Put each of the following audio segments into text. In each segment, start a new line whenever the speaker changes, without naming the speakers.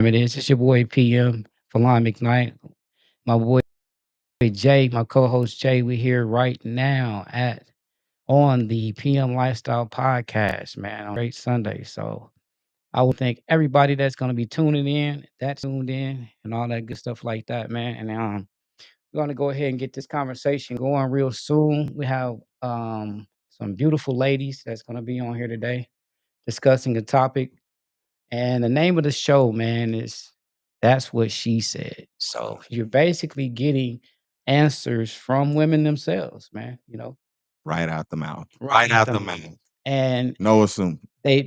It is. It's your boy PM Falon McKnight. My boy Jay, my co-host Jay. We here right now at on the PM Lifestyle Podcast, man, on great Sunday. So I would thank everybody that's gonna be tuning in, that's tuned in, and all that good stuff like that, man. And we're gonna go ahead and get this conversation going real soon. We have some beautiful ladies that's gonna be on here today discussing a topic. And the name of the show, man, is That's What She Said. So you're basically getting answers from women themselves, man,
Right out the mouth.
right out the mouth. And
No assume.
they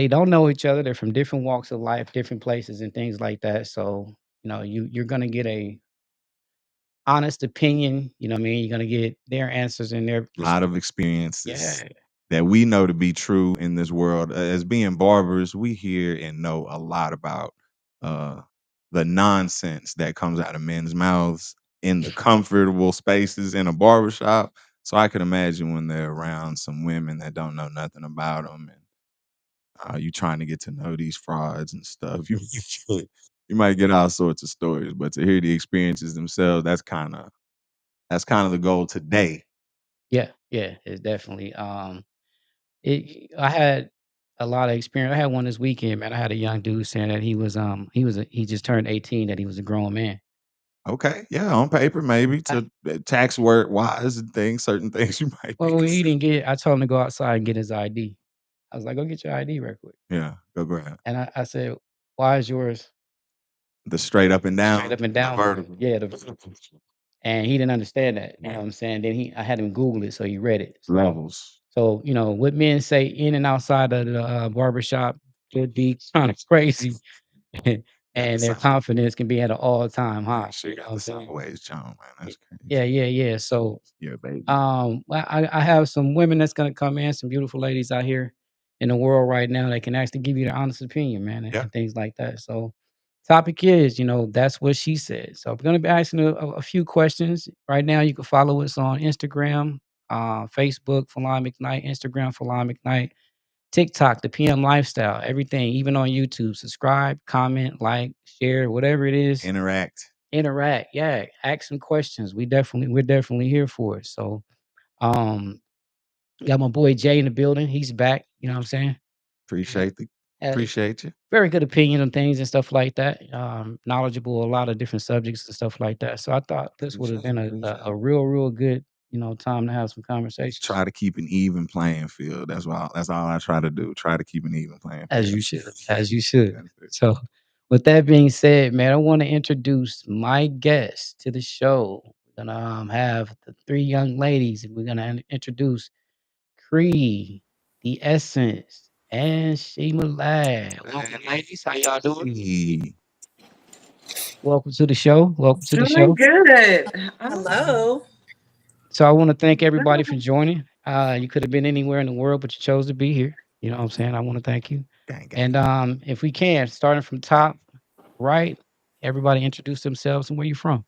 don't know each other. They're from different walks of life, different places and things like that. So, you're gonna get a honest opinion, you know what I mean? You're gonna get their answers and their
A lot of experiences
yeah.
that we know to be true in this world. As being barbers, we hear and know a lot about uh, the nonsense that comes out of men's mouths in the comfortable spaces in a barbershop. So I can imagine when they're around some women that don't know nothing about them, and you trying to get to know these frauds and stuff. You might get all sorts of stories, but to hear the experiences themselves, that's kind of the goal today.
Yeah, yeah, it's definitely I had a lot of experience. I had one this weekend, man. I had a young dude saying that he just turned 18, that he was a grown man.
Okay, yeah, on paper, maybe
I,
to tax work wise and things, certain things you might be
well, when he
considered.
didn't get it, I told him to go outside and get his ID. I was like, go get your ID real quick.
Yeah, go grab
And I said, why is yours
the straight up and
straight
down,
up and
the
down?
vertical.
Yeah, and he didn't understand that. You know what I'm saying? Then I had him Google it, so he read it.
Levels.
So, what men say in and outside of the barbershop could be kind of crazy.
Got the
And their
side.
confidence can be at an all-time high.
She
You know
got
what I'm
the
saying?
sideways John, man. That's
Yeah,
crazy.
yeah, yeah. So,
Yeah, baby.
well, I have some women that's gonna come in, some beautiful ladies out here in the world right now that can actually give you their honest opinion, man, and,
Yeah,
and things like that. So, topic is, that's what she said. So, I'm gonna be asking a few questions right now. You can follow us on Instagram, Facebook, Falon McKnight, Instagram, Falon McKnight, TikTok, the PM Lifestyle, everything, even on YouTube. Subscribe, comment, like, share, whatever it is.
interact.
Interact, yeah. Ask some questions. We're definitely here for it. So, um, got my boy Jay in the building. He's back. You know what I'm saying? And
Appreciate the
uh,
appreciate you.
very good opinion on things and stuff like that. Knowledgeable, a lot of different subjects and stuff like that. So I thought this would have
Appreciate
been
it.
a real good, time to have some
Just
conversations.
try to keep an even playing field. That's all I try to do. Try to keep an even playing
As
field.
you should, as you should.
That's it.
So, with that being said, man, I want to introduce my guest to the show. We're gonna have the three young ladies, and we're gonna introduce Cree, the Essence, and Shima Lad. Welcome, ladies. How y'all doing?
Hey,
Welcome to the show. Welcome to the
Doing
show.
good.
Hello.
So, I want to thank everybody for joining. You could have been anywhere in the world, but you chose to be here. You know what I'm saying? I want to thank you.
gang gang.
And if we can, starting from top right, everybody introduce themselves and where you from.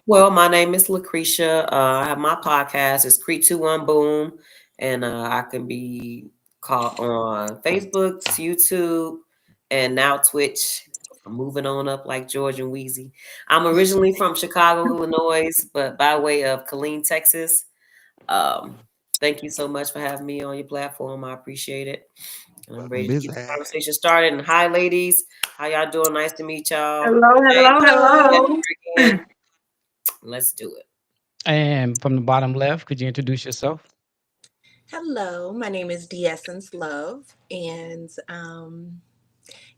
Well, my name is Lucretia. I have my podcast. It's Creek 21 Boom. And I can be caught on Facebook, YouTube, and now Twitch. I'm moving on up like George and Wheezy. I'm originally from Chicago, Illinois, but by way of Killeen, Texas. Um, Thank you so much for having me on your platform. I appreciate it. And I'm
Welcome,
ready to
busy.
get the conversation started. And hi, ladies. How y'all doing? Nice to meet y'all.
Hello, hello,
Pleasure
hello.
again. Let's do it.
And from the bottom left, could you introduce yourself?
Hello, my name is D'Essence Love, and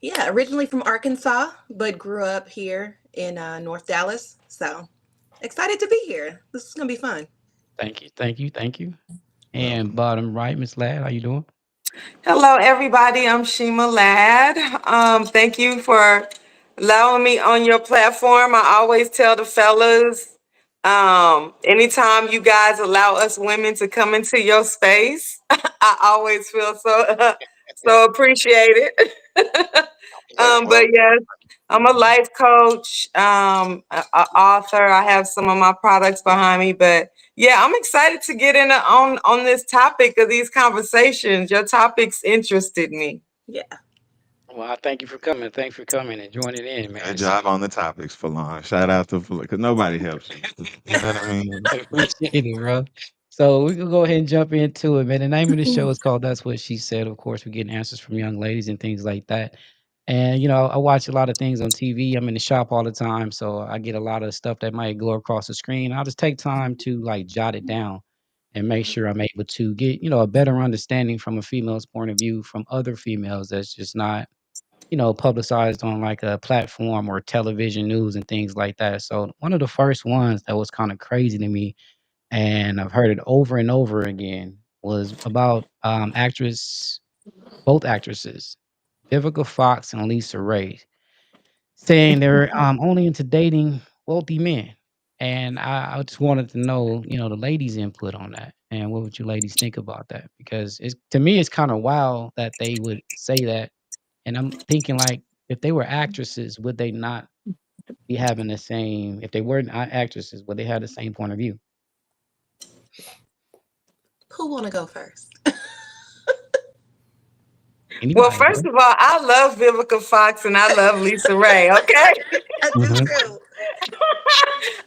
yeah, originally from Arkansas, but grew up here in North Dallas. So excited to be here. This is gonna be fun.
Thank you, thank you, thank you. And
Welcome.
bottom right, Miss Ladd, how you doing?
Hello, everybody. I'm Shima Ladd. Thank you for allowing me on your platform. I always tell the fellas, anytime you guys allow us women to come into your space, I always feel so appreciated. But yes, I'm a life coach, a author. I have some of my products behind me, but yeah, I'm excited to get in on this topic of these conversations. Your topics interested me.
Yeah.
Well, I thank you for coming. Thanks for coming and joining in, man.
Good
It's
job on the topics, Falon. Shout out to because nobody helps you. You know what I mean?
appreciate it, bro. So we can go ahead and jump into it, man. The name of the show is called That's What She Said. Of course, we're getting answers from young ladies and things like that. And I watch a lot of things on TV. I'm in the shop all the time, so I get a lot of stuff that might go across the screen. I'll just take time to like jot it down and make sure I'm able to get, a better understanding from a female's point of view from other females that's just not publicized on like a platform or television news and things like that. So one of the first ones that was kind of crazy to me, and I've heard it over and over again, was about both actresses, Vivica Fox and Lisa Ray, saying they're only into dating wealthy men. And I just wanted to know, the ladies' input on that, and what would you ladies think about that? Because to me, it's kind of wild that they would say that, and I'm thinking like, if they were actresses, would they not be having the same? If they weren't actresses, would they have the same point of view?
Who want to go first?
Well,
Anybody,
first
bro?
of all, I love Vivica Fox and I love Lisa Ray. Okay.
I do
Mhm.
too.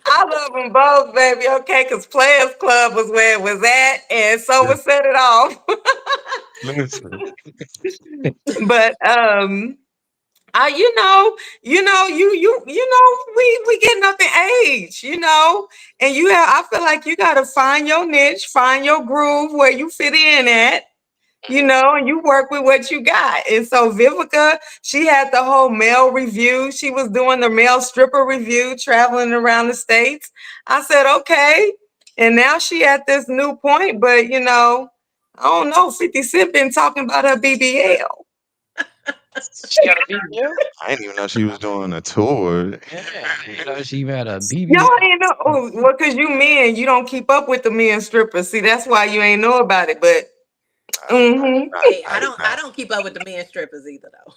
I love them both, baby. Okay, because Players Club was where it was at, and so was Set It Off.
Listen,
But I we getting up in age, and I feel like you gotta find your niche, find your groove where you fit in at. And you work with what you got. And so Vivica, she had the whole male review. She was doing the male stripper review, traveling around the States. I said, okay. And now she at this new point, but I don't know. 50 Cent been talking about her BBL.
She got a BBL?
I didn't even know she was doing a tour.
Yeah, she had a
Y'all
BBL.
ain't know. Oh, well, because you men, you don't keep up with the men strippers. See, that's why you ain't know about it. But
Hey,
I did
I
not.
don't keep up with the men strippers either though.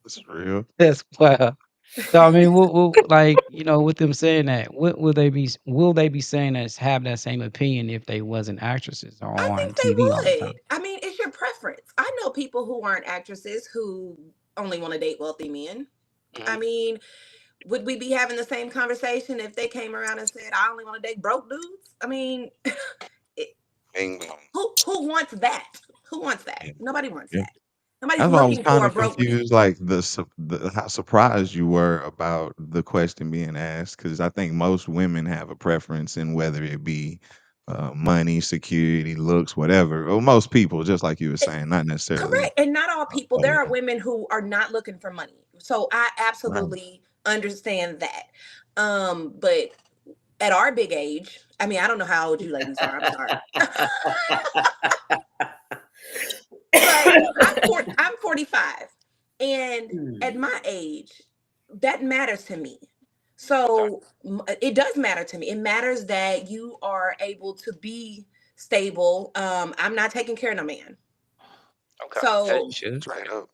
It's real.
That's wow. So I mean, like with them saying that, what will they be saying that have that same opinion if they wasn't actresses or
I
on
think
TV all the
they would.
time?
I mean, it's your preference. I know people who aren't actresses who only want to date wealthy men. I
Mhm.
mean, would we be having the same conversation if they came around and said, "I only want to date broke dudes"? I mean, it,
Bing bong.
who wants that? Who wants that?
Yeah.
Nobody wants
Yeah.
that. Nobody's
That's why I was
looking
kind
for a
of
broke man.
confused, like how surprised you were about the question being asked, because I think most women have a preference in whether it be money, security, looks, whatever. Or most people, just like you were saying, not necessarily.
Correct. And not all people.
But
There are women who are not looking for money. So I
right.
absolutely understand that. But at our big age, I mean, I don't know how old you ladies are. I'm sorry. But I'm 45. And at my age, that matters to me. So it does matter to me. It matters that you are able to be stable. I'm not taking care of no man.
Okay.
So
You should.
Straight up.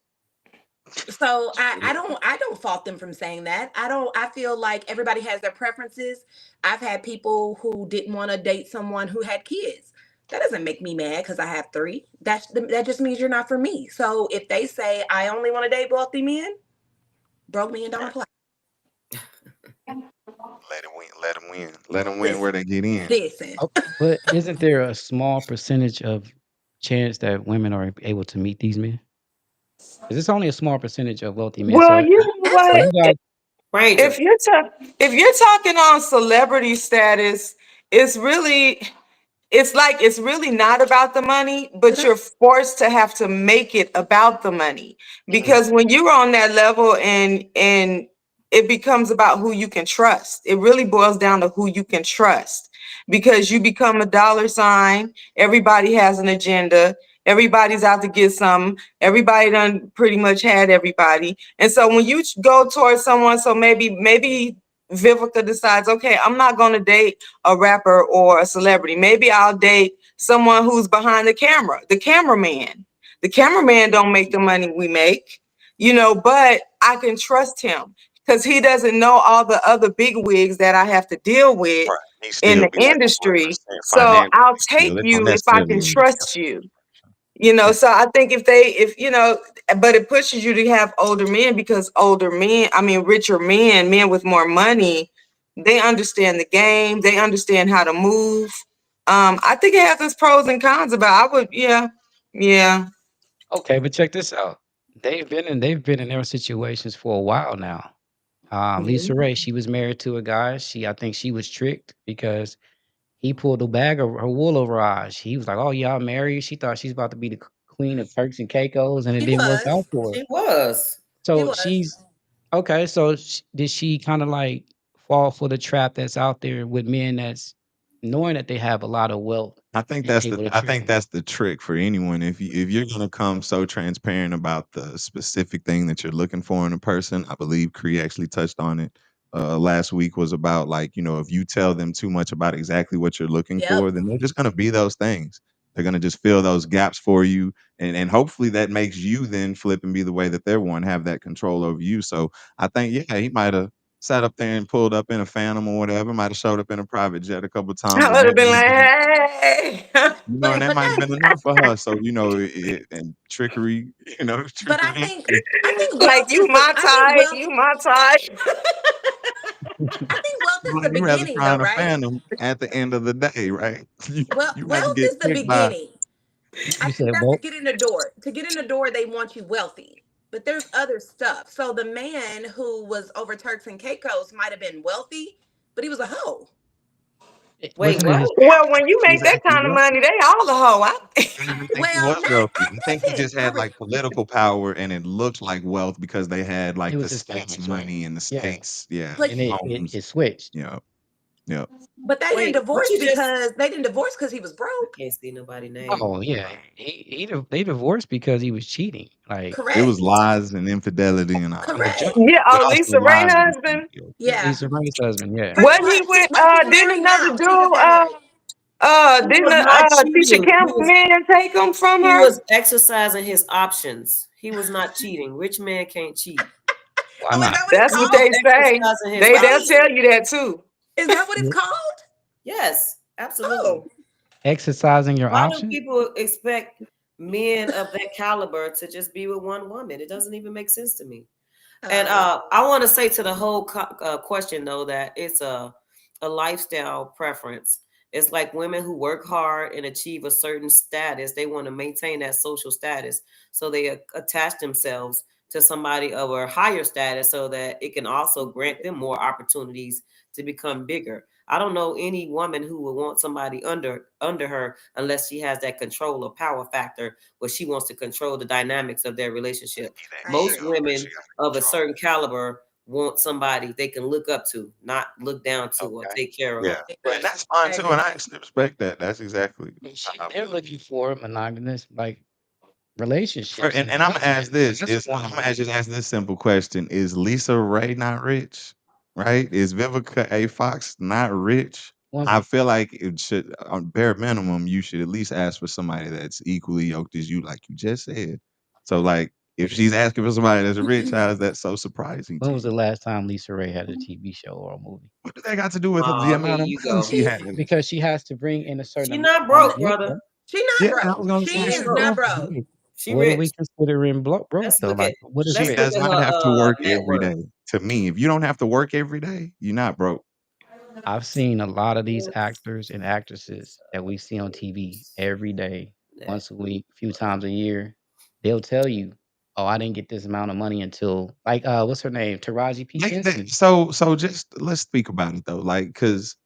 so
Straight up.
I don't fault them from saying that. I feel like everybody has their preferences. I've had people who didn't want to date someone who had kids. That doesn't make me mad because I have three. That just means you're not for me. So if they say I only want to date wealthy men, broke men don't apply.
Let him win. Let him win. Let them win where
Listen,
they get in.
listen.
Okay, but isn't there a small percentage of chance that women are able to meet these men? 'Cause it's only a small percentage of wealthy men.
well,
So
you know
so
what?
you guys,
Ranger.
If you're talking on celebrity status, it's really it's really not about the money, but you're forced to have to make it about the money. Because when you're on that level and it becomes about who you can trust. It really boils down to who you can trust. Because you become a dollar sign, everybody has an agenda, everybody's out to get something, everybody done pretty much had everybody. And so when you go towards someone, so maybe Vivica decides, okay, I'm not gonna date a rapper or a celebrity. Maybe I'll date someone who's behind the camera, the cameraman. The cameraman don't make the money we make, but I can trust him because he doesn't know all the other big wigs that I have to deal with
Right. He
in
still
the
be like
industry.
1%
So
financial.
I'll take
Still, it don't
you if I
necessarily
can
mean
trust you. So I think but it pushes you to have older men because richer men with more money, they understand the game, they understand how to move. I think it has its pros and cons yeah.
Okay, but check this out. They've been in their situations for a while now. Lisa Ray, she was married to a guy. I think she was tricked because he pulled a bag of her wool over her eyes. He was like, "Oh, y'all married." She thought she's about to be the queen of Turks and Caicos, and it
He
didn't work out
was.
for her.
She was.
He
So
was.
she's okay. So did she kind of like fall for the trap that's out there with men that's knowing that they have a lot of wealth
I think
and
that's
able to
I
trick
think
them?
that's the trick for anyone. If you're gonna come so transparent about the specific thing that you're looking for in a person, I believe Cree actually touched on it last week, was about, like, if you tell them too much about exactly what you're looking
Yep.
for, then they're just gonna be those things. They're gonna just fill those gaps for you, and hopefully that makes you then flip and be the way that they're one, have that control over you. So I think, yeah, he might have sat up there and pulled up in a Phantom or whatever, might have showed up in a private jet a couple times,
I
and
would have
that
been
might have
like,
been,
hey.
and that
But
might have
that
been enough for her. So, and trickery,
but I
trickery.
think I think
Like,
wealth is the I think wealth
you my type.
I think wealth is the
You rather
beginning
try
though,
in a
right?
Phantom at the end of the day, right?
Well,
You rather
wealth
get
is the
tricked by.
beginning. I
You
think
said
that's to
both.
get in the door. To get in the door, they want you wealthy. But there's other stuff. So the man who was over Turks and Caicos might have been wealthy, but he was a hoe.
Wait,
Wasn't it
what?
his?
Well, when you
He
make
was
that
actually
kind of
wealthy.
money, they all a hoe.
I don't even think he
Well,
was
not
wealthy.
I
I think he
listen.
just had like political power, and it looked like wealth because they had
It
like the
was his
state's
parents, right?
money and the
Yeah,
state's, yeah,
But
and it
homes.
it switched.
Yeah, yeah.
but
Wait, what you just?
they didn't divorce because he was
I
broke.
can't see nobody name.
Oh yeah, they divorced because he was cheating. Like
It was
Correct.
lies and infidelity and all
from the
that,
jump.
Correct.
Yeah,
but
oh,
also
Lisa Ray
lies and
husband.
infidelity. Yeah.
Yeah.
Lisa Ray's husband, yeah.
Pretty
He
much.
went
But he's
didn't
married
another
now. He just got married.
He
didn't
was not
Tisha
cheating.
Campbell man take him from
He
her?
was exercising his options. He was not cheating. Rich man can't cheat.
Why
Oh, is that
not?
what it's
That's what
He was
they
called?
say.
exercising his
They'll
options.
tell you that too.
Is that what it's
Yeah.
called?
Yes, absolutely.
Oh.
Exercising your
Why do
option?
people expect men of that caliber to just be with one woman? It doesn't even make sense to me. And I want to say to the whole question though that it's a lifestyle preference. It's like women who work hard and achieve a certain status. They want to maintain that social status, so they attach themselves to somebody of a higher status, so that it can also grant them more opportunities to become bigger. I don't know any woman who would want somebody under her unless she has that control or power factor where she wants to control the dynamics of their relationship.
I
Most
agree.
women of a certain caliber want somebody they can look up to, not look down to or
Okay.
take care of.
Yeah,
I
and
agree.
that's fine
I
too,
agree.
and I actually respect that. That's exactly
And
how I
they're
feel.
looking for monogamous like relationships
And,
and
and I'm gonna ask this:
that's
is
what
I'm gonna just ask this simple question: is Lisa Ray not rich? Right? Is Vivica A. Fox not rich?
one.
I feel like it should, on bare minimum, you should at least ask for somebody that's equally yoked as you, like you just said. So, like, if she's asking for somebody that's rich, how is that so surprising
When
to
was
you?
the last time Lisa Ray had a TV show or a movie?
What do they got to do with the
Oh, here
amount of
you
money
go.
she
She's
has?
Because she has to bring in a certain
She not
amount of
broke,
n-
brother.
income.
she not
Yeah, I was
broke.
gonna
She
She
say
ain't
is
she
broke.
not
not.
broke.
She
What are
rich.
we considering broke
Let's
though?
look at
Like, what is
let's
She
look
rich?
does
at
not have to
her
work
net
every
worth.
day. To me, if you don't have to work every day, you're not broke.
I've seen a lot of these actors and actresses that we see on TV every day,
Net.
once a week, a few times a year. They'll tell you, "Oh, I didn't get this amount of money until like what's her name, Taraji P Henson."
So just let's speak about it though, like, because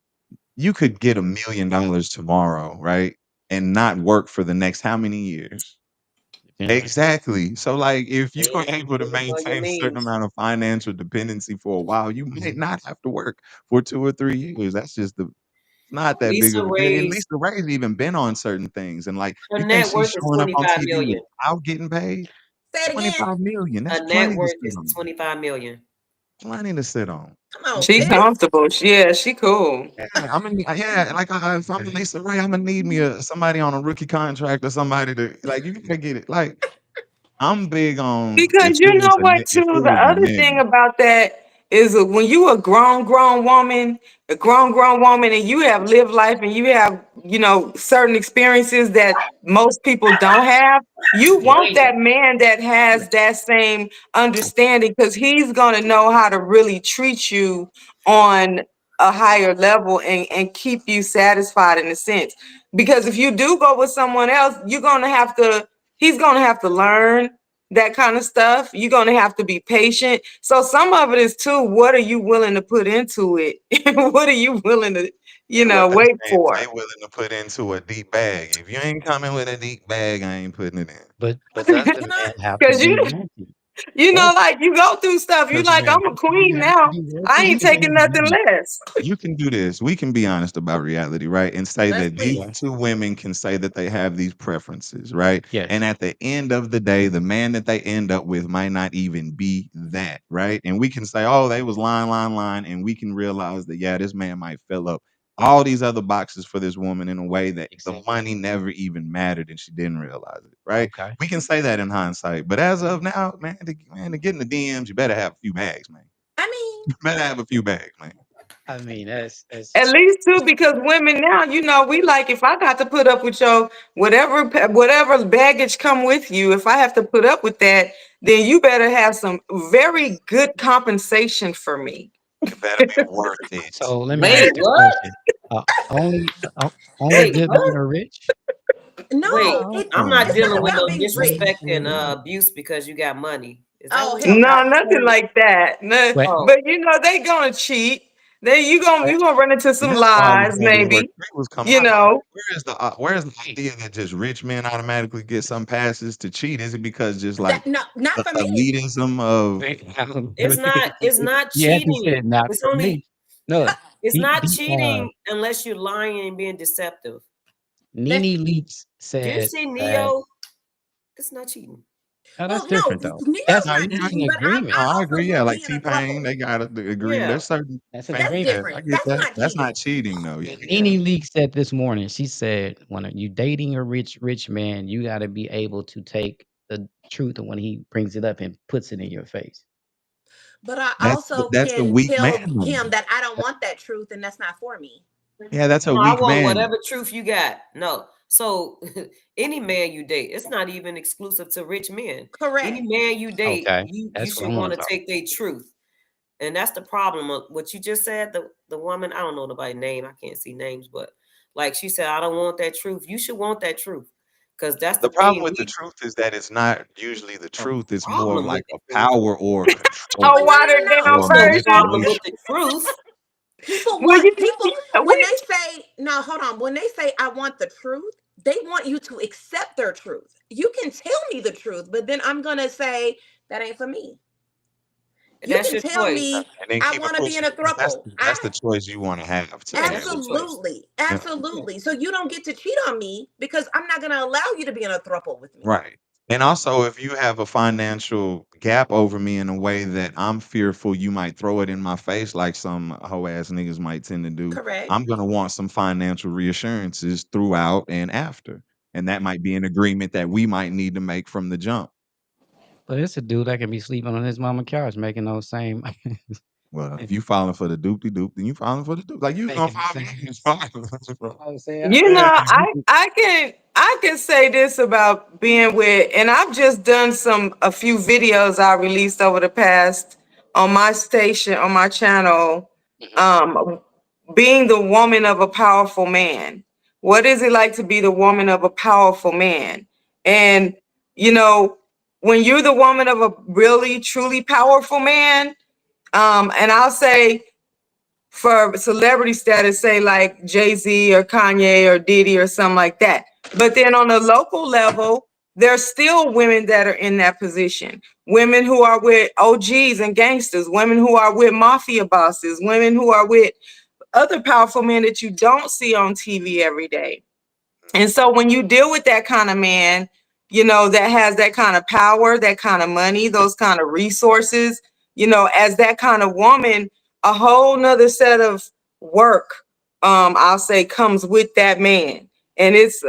you could get $1 million tomorrow, right, and not work for the next how many years?
Depends on
Exactly. So, like, if you are
Yeah,
able to
depends on your
maintain a certain
means.
amount of financial dependency for a while, you might not have to work for 2 or 3 years. That's just not that big
Lisa
of a deal. And
Ray's
Lisa Ray's even been on certain things, and, like,
her
you think
net
she's
worth is
showing up on
25
TV
million.
without getting paid?
Say it again.
25,000,000, that's
Her net
plenty to
worth
sit
is
on.
25 million.
Plenty to sit on.
Come on,
She
sis.
comfortable. Yeah, she cool.
Yeah, yeah, like, if I'm Lisa Ray, Imma need me somebody on a rookie contract or somebody to, like, you gotta get it. Like, I'm big on if
Because
it
you
was
know
a
what, too? The other thing
nigga.
about that is when you a grown woman, and you have lived life and you have, certain experiences that most people don't have. You
Yeah.
want that man that has that same understanding, because he's gonna know how to really treat you on a higher level and keep you satisfied in a sense. Because if you do go with someone else, he's gonna have to learn that kind of stuff. You're going to have to be patient. So some of it is too, what are you willing to put into it? What are you willing to,
And what they
wait
saying,
for?
they willing to put into a deep bag. If you ain't coming with a deep bag, I ain't putting it in.
But does the
Can I?
man have to
Because
be wanting?
like you go through stuff. You
Does the
like,
man
I'm a
have to be
queen now. I
working?
ain't
He
taking
said
nothing
no.
less.
You can do this. We can be honest about reality, right? And say
Let's
that these
please.
Okay.
two women can say that they have these preferences, right?
Yes.
And at the end of the day, the man that they end up with might not even be that, right? And we can say, oh, they was lying, and we can realize that, yeah, this man might fill up all these other boxes for this woman in a way that the
Exactly.
money never even mattered and she didn't realize it, right?
Okay.
We can say that in hindsight. But as of now, man, to get in the DMs, you better have a few bags, man.
I mean,
You better have a few bags, man.
I mean, that's
At least too, because women now, we like, if I got to put up with your whatever baggage come with you, if I have to put up with that, then you better have some very good compensation for me.
It better be worth it.
so. Let me
Wait,
ask this
what?
question: only
Wait,
good men
what?
are rich?
Wait,
no,
Oh,
I'm
okay.
not
it's not
dealing with
about
no
being rich.
disrespect and abuse because you got money. Is that
Oh,
what
hell
y'all
No,
trying
no.
to
nothing
say?
like that. No,
But
Oh,
but they gonna cheat. You
but
gonna run into
And
some
that's why I was
lies,
wondering where
maybe.
Trey was coming
You
from. Like,
know.
where's the
hey,
idea that just rich men automatically get some passes to cheat? Is it because just like
That no, not
the
for me.
elitism of
wait,
it's not
you had to say
cheating.
it not
It's
for me.
only
No,
it's not
the
cheating unless you're lying and being deceptive.
That's
Nene Leaks
Did you
said
see
that.
Neo? It's not cheating.
Oh, that's
well, no,
different though.
Neo's
That's
no,
not
you're right.
reaching
cheating, but I,
agreement.
No,
I
I
also
agree. Yeah,
want to
like
be in a
T-Pain,
throuple.
they got to agree.
Yeah.
There's certain
That's
famous.
That's
agreement.
Yeah, I
different.
get
That's
that.
not
That's not
cheating.
cheating, though. Yeah,
Nene Leaks said this morning. She said, "When you dating a rich man, you got to be able to take the truth when he brings it up and puts it in your face."
But I
that's
also
that's the
can
weak man.
tell him that I don't want that truth and that's not for me.
Yeah, that's a
No, I
weak
want
man.
whatever truth you got. No. So any man you date, it's not even exclusive to rich men. Any
Correct.
man you date,
Okay,
you
that's what I
should want
want
to
to talk.
take their truth. And that's the problem of what you just said. The woman, I don't know nobody's name, I can't see names, but like she said, I don't want that truth. You should want that truth. Because that's
The
the
problem
thing.
with the truth is that it's not usually the
A
truth. It's more of
problem
like
with the
a
truth.
power or
A
control
No, no,
watered
no, no.
down
It's
or
no
version.
problem with
manipulation.
the truth.
People
Well,
want people when
we
they say, no, hold on. When they say I want the truth, they want you to accept their truth. You can tell me the truth, but then I'm gonna say that ain't for me. You
That's
can
your
tell
choice.
me
And then
I
keep it
want to be in
pushing
a
because that's
throuple.
that's
I
the choice you want to have too,
Yeah,
man.
that's your choice.
absolutely,
Yeah,
Yeah.
absolutely. So you don't get to cheat on me because I'm not gonna allow you to be in a throuple with me.
right. And also, if you have a financial gap over me in a way that I'm fearful you might throw it in my face, like some hoe ass niggas might tend to do,
Correct.
I'm gonna want some financial reassurances throughout and after, and that might be an agreement that we might need to make from the jump.
But it's a dude that can be sleeping on his mama couch, making those same,
Well, if you falling for the doopty doop, then you falling for the doop. Like you was gonna
making the
fall
same.
bro.
I was saying,
You
Yeah.
know, I can say this about being with, and I've just done a few videos I released over the past on my station, on my channel,
Mhm.
um, being the woman of a powerful man. What is it like to be the woman of a powerful man? And you know, when you're the woman of a really truly powerful man, and I'll say for celebrity status, say like Jay-Z or Kanye or Diddy or something like that. But then on a local level, there's still women that are in that position. Women who are with OGs and gangsters, women who are with mafia bosses, women who are with other powerful men that you don't see on TV every day. And so when you deal with that kind of man, that has that kind of power, that kind of money, those kind of resources, as that kind of woman, a whole nother set of work, I'll say, comes with that man. And it's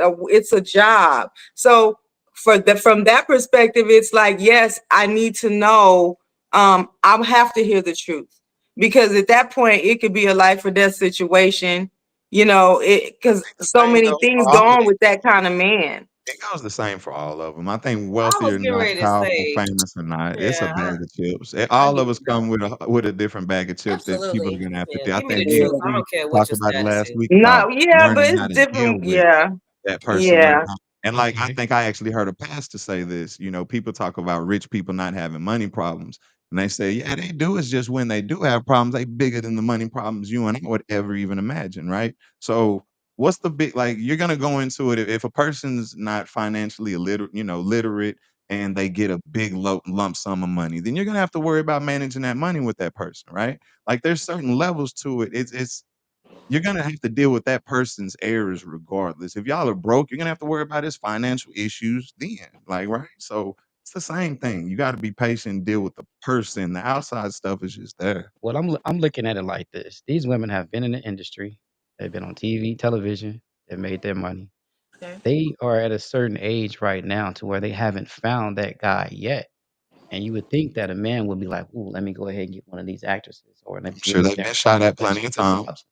a job. So from that perspective, it's like, yes, I need to know, I have to hear the truth. because at that point it could be a life or death situation. Because
The
so
same
many
goes
things
for
go
all of
on
these.
with that kind of man.
It goes the same for all of them. I think
I
wealthy
was
or
getting
not,
ready to
powerful,
say,
famous or not, it's a
yeah,
bag of chips.
I
All
get
of us
you though.
come with a different bag of chips that people are
Absolutely.
gonna have to
Yeah,
deal. I
give me
think
the
you
truth.
Yeah.
I
we
don't care what
talked
your
about it
status
last
is.
week
No,
about
yeah, but
learning how
it's
to deal
different.
with
Yeah.
that person right
Yeah.
now. And like I
Okay.
think I actually heard a pastor say this. People talk about rich people not having money problems. And they say, yeah, they do. It's just when they do have problems, they bigger than the money problems you and I would ever even imagine, right? So what's the big like you're gonna go into it if a person's not financially literate and they get a big lump sum of money, then you're gonna have to worry about managing that money with that person, right? Like there's certain levels to it. It's you're gonna have to deal with that person's errors regardless. If y'all are broke, you're gonna have to worry about his financial issues then. Like, right? So it's the same thing. You gotta be patient and deal with the person. The outside stuff is just there.
Well, I'm looking at it like this. These women have been in the industry. They've been on TV, television. They've made their money.
Okay.
They are at a certain age right now to where they haven't found that guy yet. And you would think that a man would be like, "Ooh, let me go ahead and get one of these actresses, or let me
I'm
get
sure
with
they've
them."
been shot at
But
plenty of times.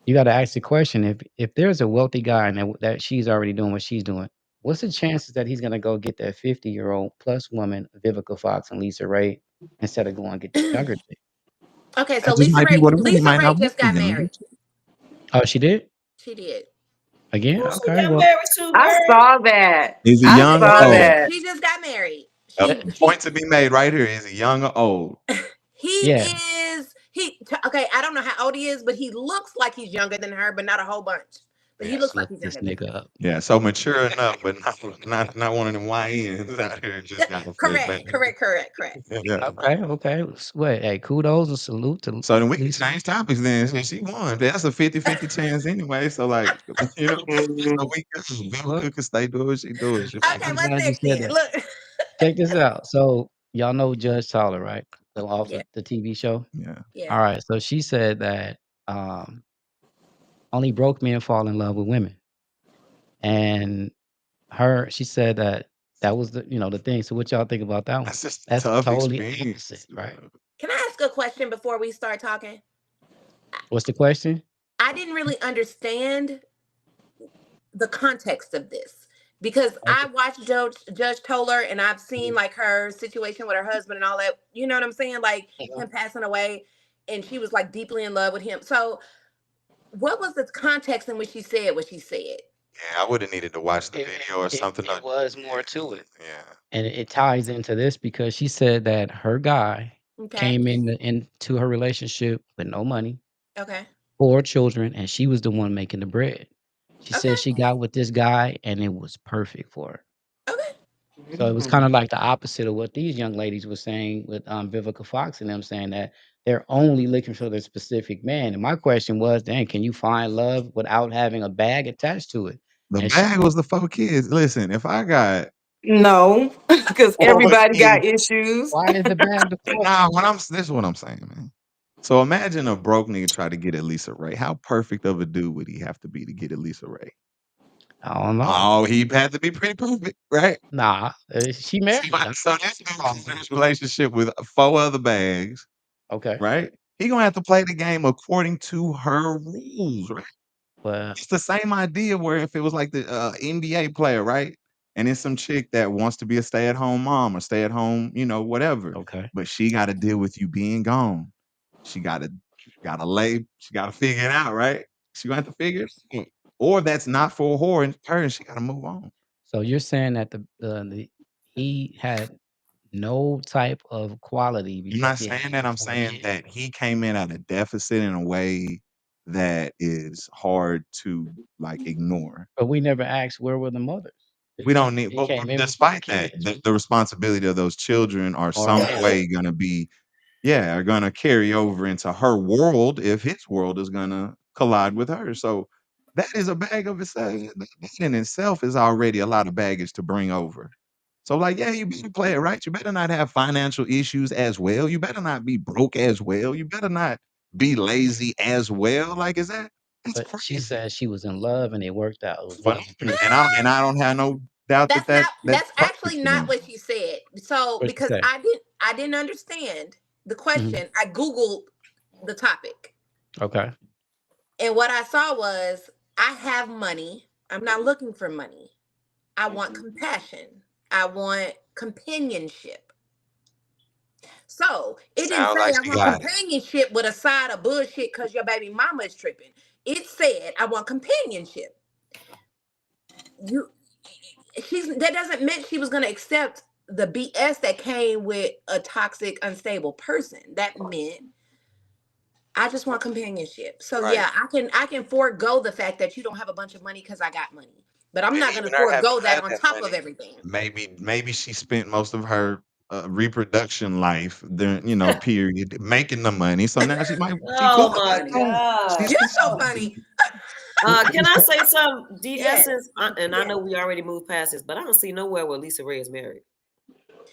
you got to ask the question: if there's a wealthy guy and that she's already doing what she's doing, what's the chances that he's gonna go get that 50-year-old plus woman, Vivica Fox and Lisa Ray, instead of going to get the younger chick?
Okay, so
That just
Lisa
might be
Ray
what it is. He
Lisa
might
Ray
not want
just
the
got
younger.
married.
Oh, she did
She did.
again.
Who she
Okay,
got
well,
married to,
I
girl?
saw that.
Is he
I
young or
saw
old?
that.
She just got married.
A
that,
She
point to be made right here. Is he young or old?
he
yeah.
is okay, I don't know how old he is, but he looks like he's younger than her, but not a whole bunch. But he
Yeah.
looks
Let's
like
look
he's
this
younger than
nigga up.
Yeah, so mature enough, but not one of them YNs out here
her.
just got a fake
Correct,
baby.
correct.
Yeah.
Okay. What? Hey, kudos and salute to
So then we can
Lisa.
change topics then. She won. That's a 50-50 chance anyway. So like, so we good.
Look,
Vivica can stay doing what she doing. She
Okay,
I'm
fine.
what's
glad you
next
said
then?
that.
Look.
Check this out. So y'all know Judge Tyler, right? The
Yeah,
author, the TV show.
Yeah.
yeah.
All right. So she said that um, only broke men fall in love with women, and she said that that was the thing. So what y'all think about that one?
That's just a
That's
tough
totally
experience.
opposite, right?
Can I ask a question before we start talking?
What's the question?
I didn't really understand the context of this because I
Okay.
watched Judge Toller and I've seen like her situation with her husband and all that. You know what I'm saying? Like
Mhm.
him passing away, and she was like deeply in love with him. So, what was the context in which she said what she said?
Yeah, I would have needed to watch the
It,
video or
it
something.
it was more to it,
Yeah.
and it ties into this because she said that her guy
Okay.
came into her relationship with no money,
Okay.
4 children, and she was the one making the bread. She said
Okay.
she got with this guy, and it was perfect for her.
Okay.
So it was kinda like the opposite of what these young ladies were saying with, Vivica Fox and them saying that they're only looking for the specific man, and my question was, "Dang, can you find love without having a bag attached to it?"
The
And she
bag was the 4 kids. Listen, if I got
No, because
4
everybody
kids,
got issues.
why is the bag the 4th
nah,
one?
this is what I'm saying, man. So imagine a broke nigga try to get at Lisa Ray. How perfect of a dude would he have to be to get at Lisa Ray?
I don't know.
Oh, he had to be pretty perfect, right?
Nah, she married him.
So this nigga in this relationship with 4 other bags,
Okay.
right? He gonna have to play the game according to her rules, right?
Well,
It's the same idea where if it was like the NBA player, right? And it's some chick that wants to be a stay-at-home mom or stay-at-home, whatever.
okay.
But she got to deal with you being gone. She gotta figure it out, right? She gonna have to figure it out. Or that's not for her and she gotta move on.
So you're saying that the he had no type of quality
I'm
because
not
he
saying
had
that. I'm
4
saying
kids.
that he came in at a deficit in a way that is hard to like ignore.
But we never asked where were the mothers.
We don't need,
He
but
came in with 4
despite that,
kids.
the responsibility of those children are
Or
some
him.
way gonna be, yeah, are gonna carry over into her world if his world is gonna collide with hers. So that is a bag of itself. That in itself is already a lot of baggage to bring over. So, like, yeah, you better play it right. You better not have financial issues as well. You better not be broke as well. You better not be lazy as well. Like, that's
But she
crazy.
said she was in love and it worked out. It was
Well,
wonderful.
and I don't have no doubt that that's
That's
perfect
actually
for
not
them.
what she said. So
What'd she
because
say?
I didn't understand the
Mhm.
question, I Googled the topic.
Okay.
And what I saw was, I have money. I'm not looking for money. I want compassion. I want companionship. So it didn't
Sound
say
like
I
she
want
got it.
companionship with a side of bullshit because your baby mama is tripping. It said I want companionship. That doesn't mean she was gonna accept the BS that came with a toxic, unstable person. That meant I just want companionship. So
Right.
yeah, I can forego the fact that you don't have a bunch of money because I got money. But I'm
And
not gonna
even her having
forego that
had
on
that
top of
money,
everything.
maybe she spent most of her reproduction life, period, making the money. So now she
Oh
cool.
my God.
You're so funny.
Can I say something? The
Yes.
Essence, and I
Yes.
know we already moved past this, but I don't see nowhere where Lisa Ray is married.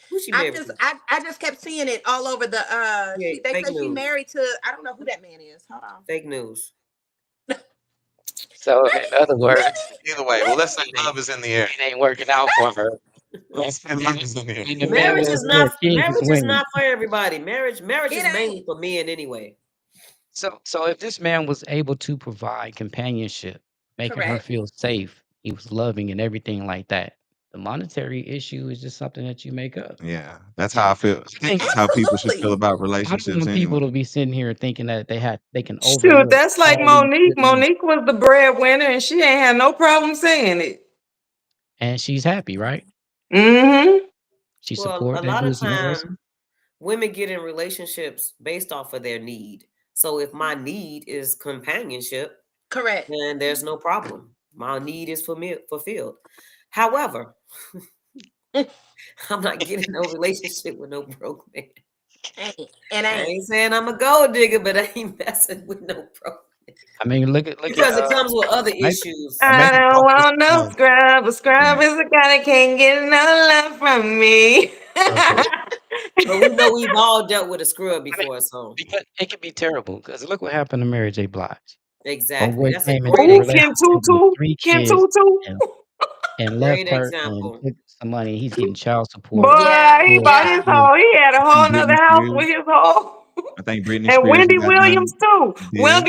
Who she
I
married to?
just kept seeing it all over the
Yeah,
they
fake
say she
news.
married to, I don't know who that man is. Hold on.
Fake news.
So in other words,
Either way, well, let's say love is in the air.
it ain't working out for her.
Let's say love is in the air.
And the man
Marriage
was
is not
for kings and
marriage is
women.
not for everybody. Marriage
It
is
ain't.
mainly for men anyway.
So if this man was able to provide companionship, making her
Correct.
feel safe, he was loving and everything like that. The monetary issue is just something that you make up.
Yeah, that's how I feel. I think that's how people should feel
Absolutely.
about
I don't
relationships
want people
anyway.
to be sitting here thinking that they can
Shoot,
overlook
that's like
all these
Monique.
good men.
Monique was the breadwinner, and she ain't had no problem saying it.
And she's happy, right?
Mm-hmm.
She
Well, a
supporting and
lot of
boosting her husband.
time women get in relationships based off of their need. So if my need is companionship,
Correct.
then there's no problem. My need is fulfilled. However, I'm not getting no relationship with no broke man.
And
I ain't saying I'm a gold digger, but I ain't messing with no broke man.
I mean, look at
Because it comes with other issues.
I don't want no
No.
scrub. A scrub is a guy that can't get no love from me.
Okay.
But we know we've all dealt with a scrub before, so
Because it can be terrible. Because look what happened to Mary J. Blige.
exactly.
Homeboy
That's a
came into
great
a
Ooh, Kim
relationship with
Tutu.
3
Kim
kids
Tutu.
and
Great
left her and
example.
took some money. He's getting child
Boy,
support.
Yeah.
he bought his
Yeah.
whole. He had a whole
Britney
nother house
Spears.
with his whole.
I think Britney
And
Spears
Wendy
got done
Williams too.
dead.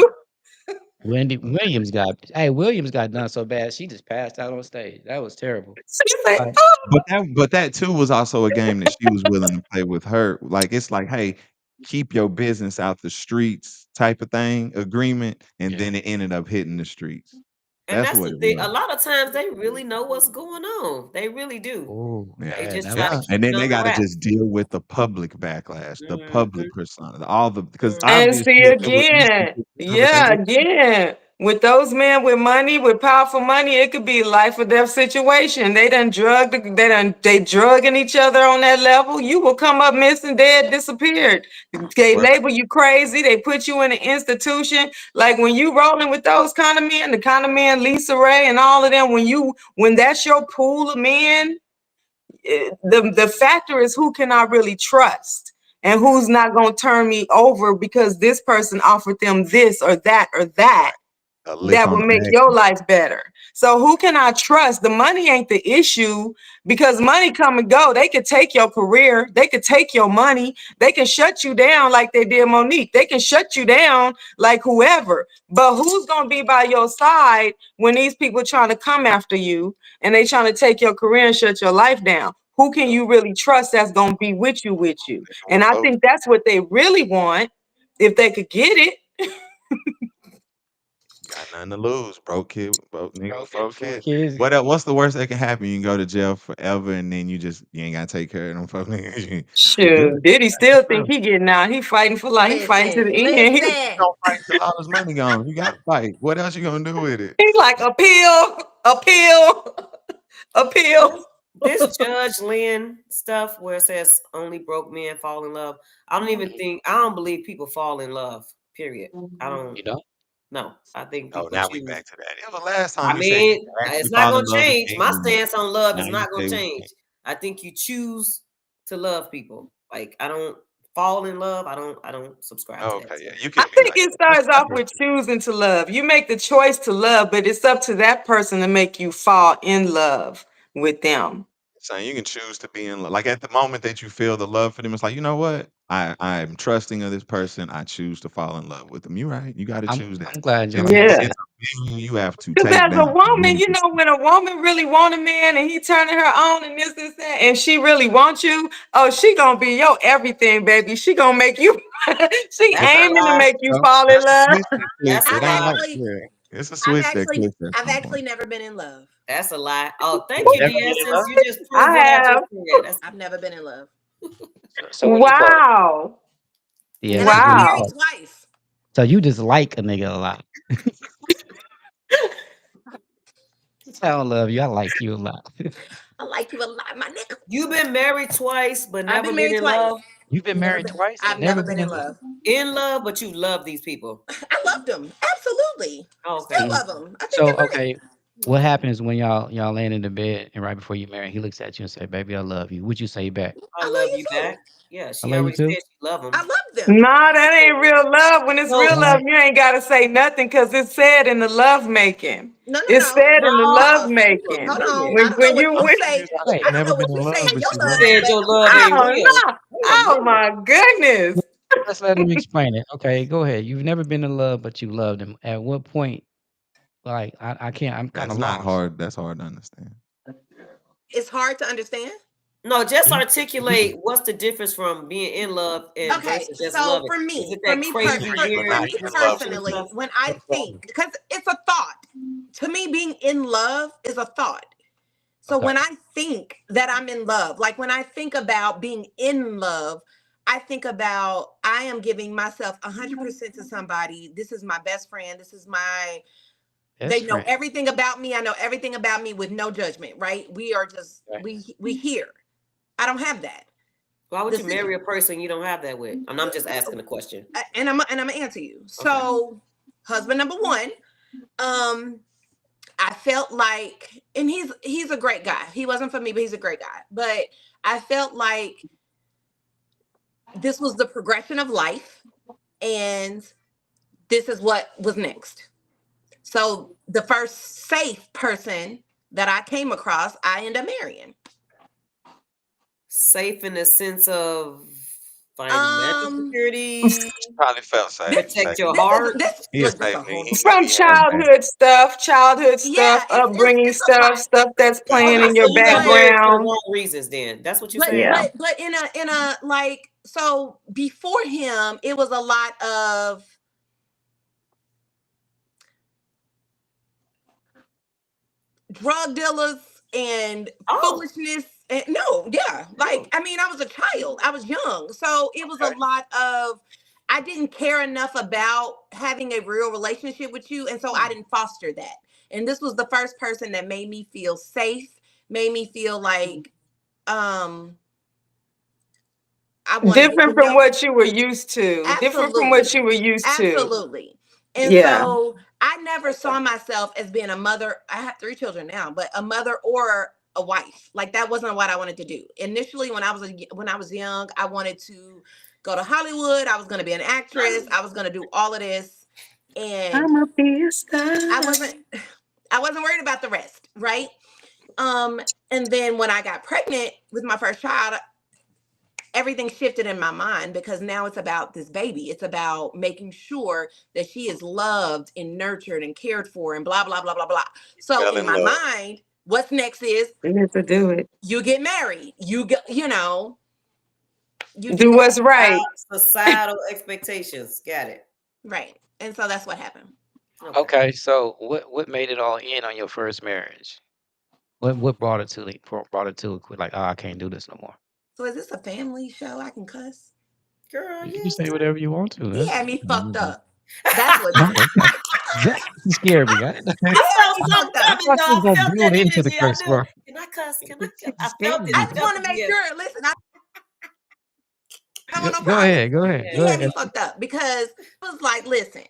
Wendy.
Williams got done so bad she just passed out on stage. That was terrible.
She said,
Like,
"Oh,
But that too was also a game that she was willing to play with her. Like it's like, hey, keep your business out the streets type of thing, agreement, and
yeah.
then it ended up hitting the streets.
And
That's
that's
what
the
it
thing. A
was.
lot of times they really know what's going on. They really do.
Oh,
Yeah.
They
yeah,
just
that
try to
was
keep
And then
it
they
under
got to
wraps.
just deal with the public backlash, the
Mhm.
public persona, because
Mhm.
And
obviously
see
it was these
again,
people
yeah,
conversation.
again, with those men with money, with powerful money, it could be life or death situation. They drugging each other on that level. You will come up missing, dead, disappeared. They
Right.
label you crazy. They put you in an institution. Like when you rolling with those kind of men, the kind of men, Lisa Ray and all of them, when that's your pool of men, the factor is who can I really trust and who's not going to turn me over because this person offered them this or that
A lick
that
on
will
the
make
back.
your life better. So who can I trust? The money ain't the issue because money come and go. They could take your career. They could take your money. They can shut you down like they did Monique. They can shut you down like whoever. But who's going to be by your side when these people trying to come after you and they trying to take your career and shut your life down? Who can you really trust that's going to be with you? And I think that's what they really want if they could get it.
Got nothing to lose, broke kid, broke nigga,
broke
broke
kid.
kid. What's the worst that can happen? You can go to jail forever, and then you ain't gotta take care of them folk niggas. You
Shoot, Diddy still think he getting out. He fighting for life. He fighting to the end.
Listen.
don't fight till all this money gone. You gotta fight. What else you gonna do with it?
He's like appeal.
This Judge Lynn stuff where it says only broke men fall in love. I don't believe people fall in love. Period. I don't.
You know?
No, I think
Oh,
people
now
choose.
we back to that. It was last time
I
you said
mean,
you actually
it's not
fall in
gonna
love
change. My
again.
stance on love
Now
is
you
not gonna
say we
change.
can't.
I think you choose to love people. Like I don't fall in love. I don't subscribe to
Oh,
that.
okay, yeah, you
I
can't be
think
like
it
that.
starts off with choosing to love. You make the choice to love, but it's up to that person to make you fall in love with them.
saying you can choose to be in love. Like at the moment that you feel the love for them, it's like, you know what? I'm trusting of this person. I choose to fall in love with them. You're right. You got to choose that.
I'm glad y'all
It's
Yeah.
said
it's a thing you have to
Because
take
as a
down.
woman, you know, when a woman really want a man and he turning her on and this, that, and she really wants you, oh, she gonna be your everything, baby. She gonna make you, she
That's a
aiming to
lie.
make you
So
fall in
that's a
love.
switch that clicks.
That's a
It
I've
ain't like
lie.
actually,
it's a switch that clicks at
I've
some
actually
point.
never been in love.
That's a lie. Oh, thank
you
you,
never been in
Essence.
love.
You just proved
I
what I just
have.
said. That's
I've never been in love,
So what do you call it?
Wow.
Yeah,
and I've been
what do you
Wow.
married
call it?
twice.
So you just like a nigga a lot. I don't love you. I like you a lot.
I like you a lot, my nigga.
you've been married twice, but
I've
never
been
been
married
in
twice.
love.
You've been married twice and
I've
never
never
been
been
in
in
love.
love.
In love, but you love these people.
I loved them. Absolutely.
Oh,
Still
okay.
Mhm.
love them. I think
So
they're great.
okay, what happens when y'all laying in the bed and right before you marry, he looks at you and say, "Baby, I love you." What you say back?
I
I love
love
you
you
too.
back. Yeah,
I
she
love you
already said
too.
she love him.
I love them.
Nah, that ain't real love. When it's
So
real love,
What?
you ain't gotta say nothing because it's said in the love making.
No, no,
It's
no.
said in the love
Pause.
oh,
making.
Hold
wait a
on.
minute.
I don't know
When
what
you
you
when
say.
Wait,
I don't
Never
know
been
what
in
you say
love,
in
but
your
you
You
love
love,
said
them.
your
baby.
love ain't
oh
real.
no,
Wait a
oh
minute.
my goodness.
let's let him explain it. Okay, go ahead. You've never been in love, but you loved him. At what point? Like I can't. I'm kind
That's
of
not
lost.
hard. That's hard to understand.
It's hard to understand.
No, just
Yeah.
articulate what's the difference from being in love and
Okay,
versus just
so
loving. Is it
for
that
me,
crazy,
But
for
now
weird
me
you in love with
dysfunctional
personally,
stuff?
them.
when I think, because it's a thought. To me, being in love is a thought. So
Okay.
when I think that I'm in love, like when I think about being in love, I think about I am giving myself 100% to somebody. This is my best friend. This is my, they
Best
know
friend.
everything about me. I know everything about me with no judgment, right? We are just,
Okay.
we here. I don't have that.
Why would
The
you
situ-
marry a person you don't have that with? I'm just asking a question.
and I'm gonna answer you.
Okay.
So, husband number one, I felt like, and he's a great guy. He wasn't for me, but he's a great guy. But I felt like this was the progression of life, and this is what was next. So the first safe person that I came across, I ended up marrying.
Safe in the sense of financial security,
Probably felt safe.
protect your
This is
heart.
this
He a
look. This
safe
a
nigga.
whole.
He know
From
he has that.
childhood
Yeah,
stuff, upbringing
it's a
stuff,
lot.
stuff that's playing
Okay,
in
so
your
you got
But
married for the
background.
wrong reasons then. That's what you're
but
saying?
Yeah.
but but in a like, so before him it was a lot of drug dealers and
Oh,
foolishness, and no, yeah, like,
oh.
I mean, I was a child, I was young, so it was a
Okay.
lot of, I didn't care enough about having a real relationship with you, and so I didn't foster that. And this was the first person that made me feel safe, made me feel like I wanted
Different
to
from
know.
what you were used to. Different from what
Absolutely.
you were used to.
Absolutely. And
Yeah.
so I never saw myself as being a mother. I have 3 children now, but a mother or a wife. Like, that wasn't what I wanted to do. Initially, when I was young, I wanted to go to Hollywood. I was going to be an actress. I was going to do all of this. And
I'm a be a star.
I wasn't I wasn't worried about the rest, right? And then when I got pregnant with my first child, everything shifted in my mind, because now it's about this baby. It's about making sure that she is loved and nurtured and cared for and blah, blah, blah, blah, blah. So
Fell
in
in
my
love.
mind, what's next is
You have to do it.
you get married. You get, you do
Do
that.
what's right.
Societal expectations. Got it.
Right. And so that's what happened.
Okay.
Okay. So what made it all end on your first marriage? What brought it to a quit? Like, oh, I can't do this no more.
So is this a family show? I can cuss?
Girl,
You can
yes.
say whatever you want to.
He
That's
had me fucked up. That's what
oh, okay. That scared me.
I felt
I
something
I
coming,
thought
though.
you was
I
gonna
felt
build
that
into the
energy. I
curse
knew.
word.
Can I cuss? Can I cuss?
You
I
scared
felt it.
me.
I
I
just
felt
want to
it.
make
Yes.
sure. Listen, I have
Go,
no
go
problem.
ahead. Go ahead.
Yeah,
Go
He had me
ahead.
fucked up because I was like, listen,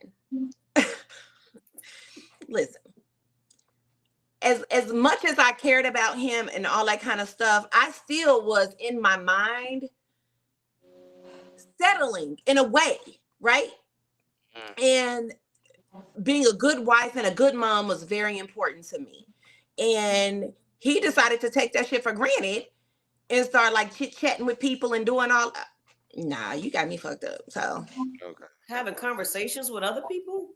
listen. As much as I cared about him and all that kind of stuff, I still was in my mind settling in a way, right?
Mm.
And being a good wife and a good mom was very important to me. And he decided to take that shit for granted and start like chit-chatting with people and doing all. Nah, you got me fucked up. So
Okay.
Having conversations with other people?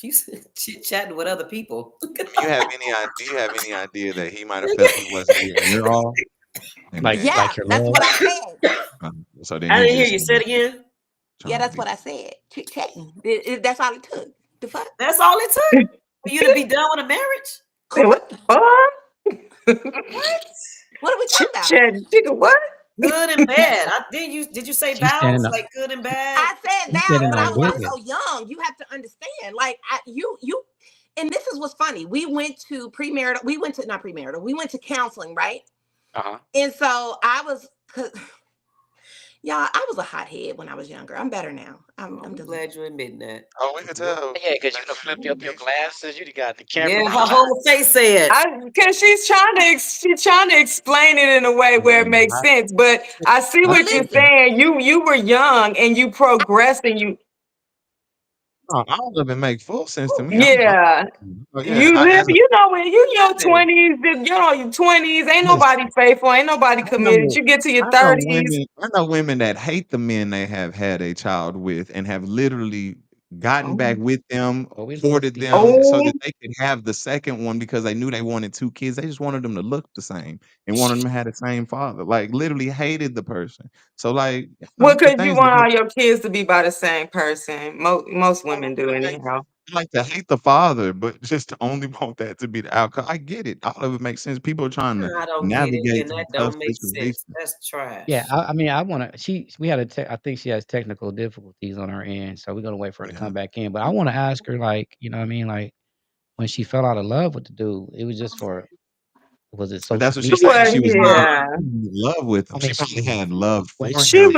You chit-chatting with other people.
Do you have any idea that he might have felt he wasn't getting her all? And
Like
then,
yeah,
your
that's
love.
what I said.
so then
I
he
didn't hear
just
you. Say it again.
Yeah,
trying
that's
to
what
be.
I said. Chit-chatting. That's all it took. The fuck?
That's all it took for you to be done with a marriage?
Say, what the fuck?
What?
What are we
Chit
talking about?
chat, nigga, what?
Good and bad. Did you say
She's standing
vows
up.
like good and bad?
I said
She's
vows,
standing
but I
on
was
business.
also young. You have to understand. Like you, and this is what's funny. We went to premarital. We went to not premarital. We went to counseling, right?
Uh-huh.
And so I was, y'all, I was a hothead when I was younger. I'm better now. I'm
I'm
delivered.
glad you're admitting that.
Oh, we can tell.
Yeah, because you done flipped up your glasses. You done got the camera.
Yeah, her whole face said.
Because she's trying to explain it in a way where it makes sense. But I see
I-
what you're
Listen.
saying. You were young and you progressed and you
All of it make full sense to me.
yeah. You live, you know, when you your 20s, your 20s, ain't nobody faithful, ain't nobody committed. You get to your 30s.
I know women that hate the men they have had a child with and have literally gotten back with them,
Oh, we
courted
love
them so
Oh,
that they could have the second one because they knew they wanted 2 kids. They just wanted them to look the same and wanted them to have the same father. Like literally hated the person. So like,
well,
the
because you
things
want
that
all your kids to be by the same person. Most women do anyhow.
I like to hate the father, but just to only want that to be the outcome. I get it. All of it makes sense. People are trying to
I don't get it,
navigate
and
through
that
tough
don't make sense.
situations.
That's trash.
Yeah, I mean, I want to. We had I think she has technical difficulties on her end, so we're gonna wait for her to come back in. But I want to ask her, like, you know what I mean, like when she fell out of love with the dude, it was just for, was it
But
social
that's what she's
media?
saying.
Well,
She was
yeah.
in love with him.
I
She
mean,
probably had love for
Well,
She
him.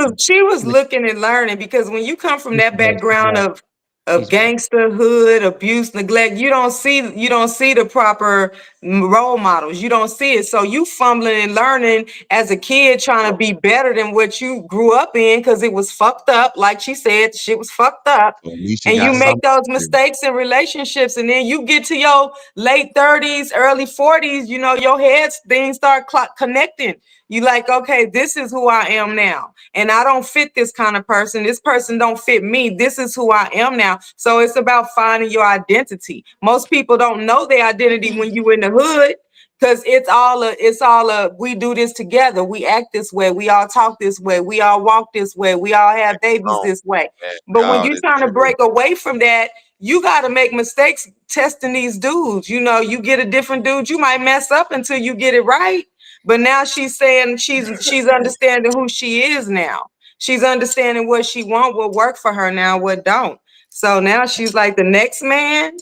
was looking and learning because when you come from that background of
she's right.
gangsterhood, abuse, neglect, you don't see the proper role models. You don't see it. So you fumbling and learning as a kid trying to be better than what you grew up in because it was fucked up. Like she said, shit was fucked up.
So at least she
And you
got
make
something.
those mistakes in relationships, and then you get to your late 30s, early 40s, you know, your heads, things start connecting. You like, okay, this is who I am now. And I don't fit this kind of person. This person don't fit me. This is who I am now. So it's about finding your identity. Most people don't know their identity when you in the hood. Because it's all we do this together. We act this way. We all talk this way. We all walk this way. We all have babies this way. But when you're trying to break away from that, you got to make mistakes testing these dudes. You know, you get a different dude, you might mess up until you get it right. But now she's saying she's understanding who she is now. She's understanding what she want, what work for her now, what don't. So now she's like the next man.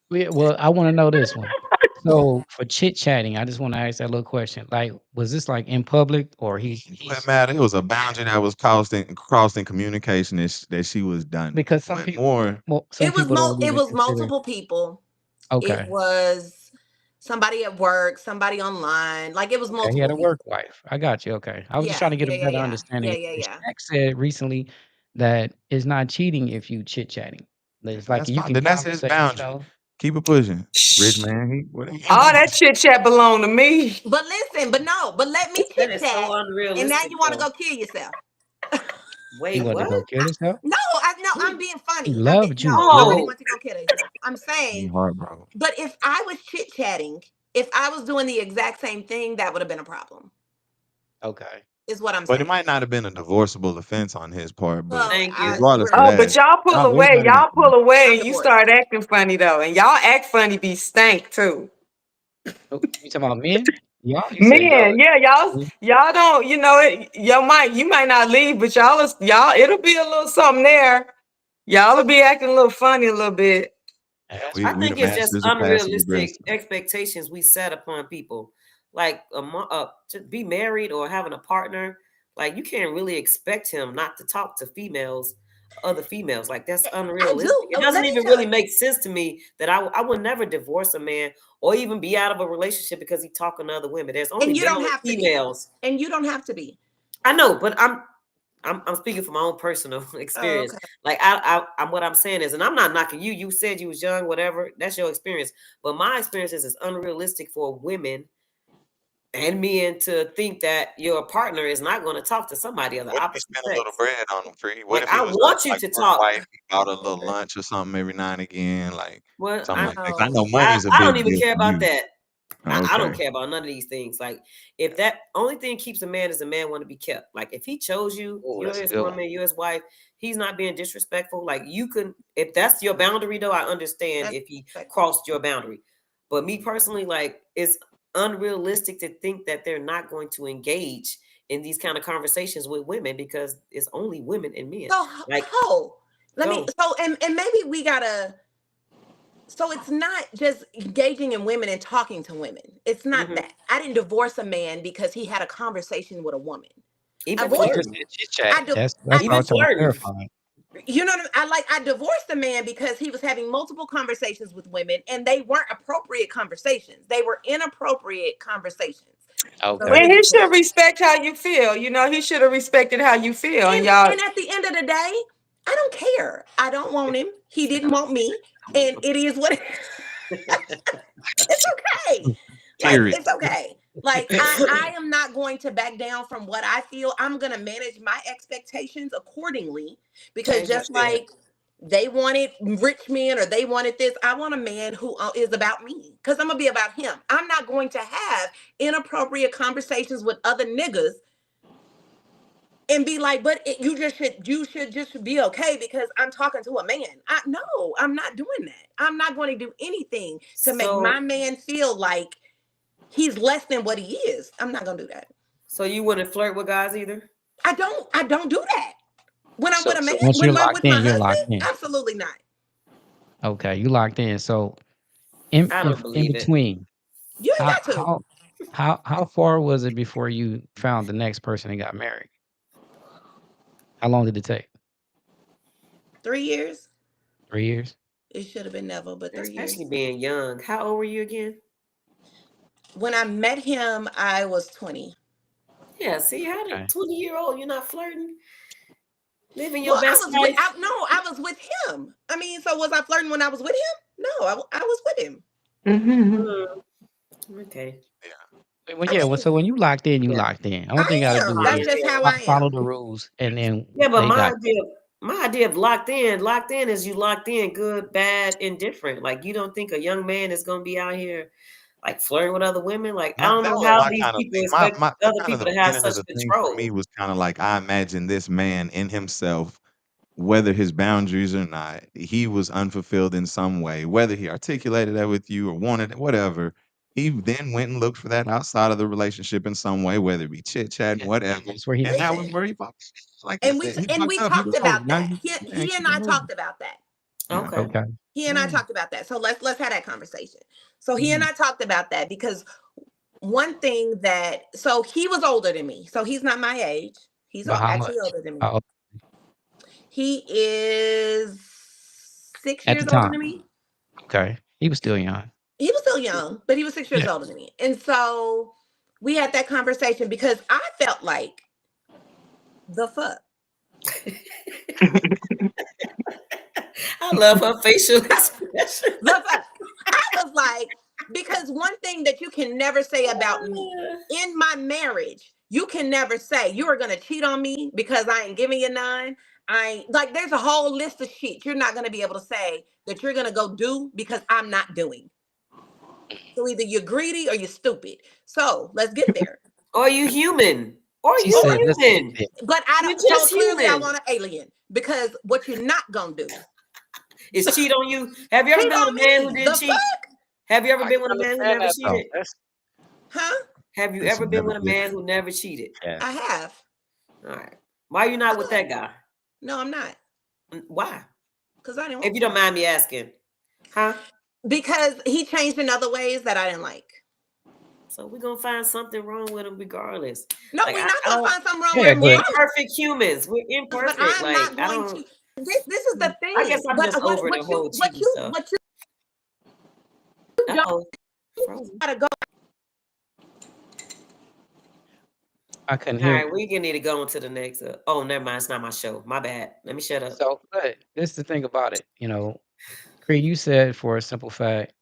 Well, I want to know this one. So for chit chatting, I just want to ask that little question. Like, was this like in public or
It matter. It was a boundary that was crossing communication that she was done.
because some
But
people,
more,
some
It was
people don't
it
even
was
consider.
multiple people. It
Okay,
was somebody at work, somebody online. Like it was
he
multiple
had a
people.
work wife. I got you. Okay, I was just
Yeah,
trying to get a
yeah, yeah,
better
yeah,
understanding.
yeah, yeah,
And
yeah.
Shaq said recently that it's not cheating if you chit chatting. It's like
that's
you
fine.
can
Then that's his
conversate,
boundary. Keep it pushing, rich man.
All that chit chat belong to me.
But listen, but let me
That
chit
is so
chat,
unrealistic.
and now you want to
though.
go kill yourself.
Wait,
He wanted
what?
to go kill himself.
No, I'm being
He
funny.
loved you,
No,
girl.
nobody
Oh,
wants to go kill themselves. I'm
He
saying,
heartbroken.
but if I was chit chatting, if I was doing the exact same thing, that would have been a problem.
Okay.
Is what I'm
But
saying.
it might not have been a divorceable offense on his part. But
Well,
thank you.
regardless of
Oh,
that,
but y'all pull away.
everybody
Y'all
got
pull away
I'm
and you
divorced.
start acting funny though. And y'all act funny be stank too.
Oh, you talking about men? Y'all? You said
Man, yeah, y'all
y'all.
don't, you know, you might not leave, but y'all, it'll be a little something there. Y'all will be acting a little funny a little bit.
That's
we
I
the
think it's just
masters of passive
unrealistic
aggressive.
expectations we set upon people. Like to be married or having a partner, like you can't really expect him not to talk to other females. Like that's unrealistic. It doesn't even really make sense to me that I would never divorce a man or even be out of a relationship because he's talking to other women. There's only
And you don't have
females.
to be. And you don't have to be.
I know, but I'm speaking from my own personal
Oh,
experience.
okay.
Like I'm what I'm saying is, and I'm not knocking you. You said you was young, whatever. That's your experience. But my experience is it's unrealistic for women and men to think that your partner is not going to talk to somebody of the
What if he
opposite
spent a little
sex.
bread on him, Free? What
Like
if he
I
was
want you
like
to
work
talk.
wife, he bought a little
Okay.
lunch or something every now and again, like
Well,
something like that? 'Cause I
No.
know money's a
I don't
big
even
deal
care
for
about
you.
that. I don't
Okay.
care about none of these things. Like if that only thing keeps a man is a man want to be kept. Like if he chose you,
Oh,
you're
that's a
his
good one.
woman, you're his wife. He's not being disrespectful. Like you can, if that's your boundary, though, I understand
That's
if he
respectful.
crossed your boundary. But me personally, like it's unrealistic to think that they're not going to engage in these kind of conversations with women because it's only women and men.
So,
Like
let me.
go.
So, and maybe we gotta. So it's not just engaging in women and talking to women. It's not
Mhm.
that. I didn't divorce a man because he had a conversation with a woman.
Even
Avoid.
You just
flirting.
said chit
I
chatting.
do.
That's
I,
what I
Even
was trying to
flirting.
clarify.
you know what I divorced a man because he was having multiple conversations with women and they weren't appropriate conversations. They were inappropriate conversations. So let
Okay.
me
And he
be clear.
should respect how you feel. You know, he should have respected how you feel. And y'all,
And at the end of the day, I don't care. I don't want him. He didn't want me. And it is what it's okay. Like
Period.
it's okay. Like I am not going to back down from what I feel. I'm gonna manage my expectations accordingly because
As you
just
should.
like they wanted rich men or they wanted this, I want a man who is about me because I'm gonna be about him. I'm not going to have inappropriate conversations with other niggas and be like, but you should just be okay because I'm talking to a man. No, I'm not doing that. I'm not going to do anything to make my
So
man feel like he's less than what he is. I'm not gonna do that.
so you wouldn't flirt with guys either?
I don't do that. When I'm with a man,
So once you're
when I'm
locked
with my
in, you're locked
husband,
in.
absolutely not.
Okay, you locked in. So in
I
in,
don't
in
believe it.
between,
You ain't
how
got to.
how how far was it before you found the next person and got married? How long did it take?
3 years.
3 years?
It should have been never, but 3 years.
Especially being young. How old were you again?
When I met him, I was 20.
Yeah, see, how did
Okay.
20-year-old you're not flirting? Living your
Well,
best life.
I was with him. I mean, so was I flirting when I was with him? No, I was with him.
Okay.
Well,
I
yeah. Well,
mean,
so when you locked in, you
Yeah.
locked in. Only thing you
I
got to
am.
do
That's
is
just how I
follow
am.
the rules, and then
Yeah, but
they got you.
my idea of locked in is you locked in, good, bad, indifferent. Like you don't think a young man is gonna be out here like flirting with other women? Like I don't
That
know
was
how
my
these
kind of
people
thing.
expect
The
other
kind of
people
the
to have
beginning of
such
the thing for me
control.
was kind of like I imagine this man in himself, whether his boundaries or not, he was unfulfilled in some way, whether he articulated that with you or wanted it, whatever. He then went and looked for that outside of the relationship in some way, whether it be chit chatting,
Yeah,
whatever.
that's where he
And that
met you.
was
Listen,
where he fucked. Like you said, he
and
fucked
we
up. He was
talked
hurt.
about
Now
that.
you yeah,
He
keep
and
it
I
moving.
talked about that.
Yeah.
Okay.
Okay.
He and I talked about that. So let's have that conversation. So he and
Mhm.
I talked about that because one thing that so he was older than me. So he's not my age. He's
But how
actually
much?
older than me.
How old
He is six
at the
years older
time?
than me.
Okay, he was still young.
He was still young, but he was 6 years
Yeah.
older than me. And so we had that conversation because I felt like the fuck.
I love her facial expression.
The fuck. I was like, because one thing that you can never say about me in my marriage, you can never say you are gonna cheat on me because I ain't giving you none. I like there's a whole list of shit you're not gonna be able to say that you're gonna go do because I'm not doing. So either you're greedy or you're stupid. So let's get there.
Or you human. Or
She
you
said, "Let's get
human.
there."
But I
You're
don't. So
just
clearly, I
human.
want an alien because what you're not gonna do
Is cheat on you. Have you ever
cheat
been with
on
a man who
me.
didn't
The
cheat?
fuck,
Have you ever
I
been
can
with a man who
understand
never
that though.
cheated?
That's
huh?
Have you
Yes,
ever
you
been
never
with a
did.
man who never cheated?
yeah.
I have.
All right. Why are you not with that guy?
No, I'm not
Why?
because I didn't
If
want
you
to.
don't mind me asking. Huh?
Because he changed in other ways that I didn't like.
So we're gonna find something wrong with him regardless.
No,
Like
we're
I,
not
I
gonna
don't
find something wrong with
Yeah,
we're
him
but
regardless.
imperfect humans. We're
But
imperfect.
I'm
Like
not
I
going
don't
to. This is the
I guess
thing.
I'm
But
just over the whole cheating stuff.
what you don't
Uh-oh. Frozen.
gotta go.
I couldn't
All
hear
right,
you.
we can need to go on to the next. Oh, never mind. It's not my show. My bad. Let me shut up.
So, but this is the thing about it, Creed, you said for a simple fact,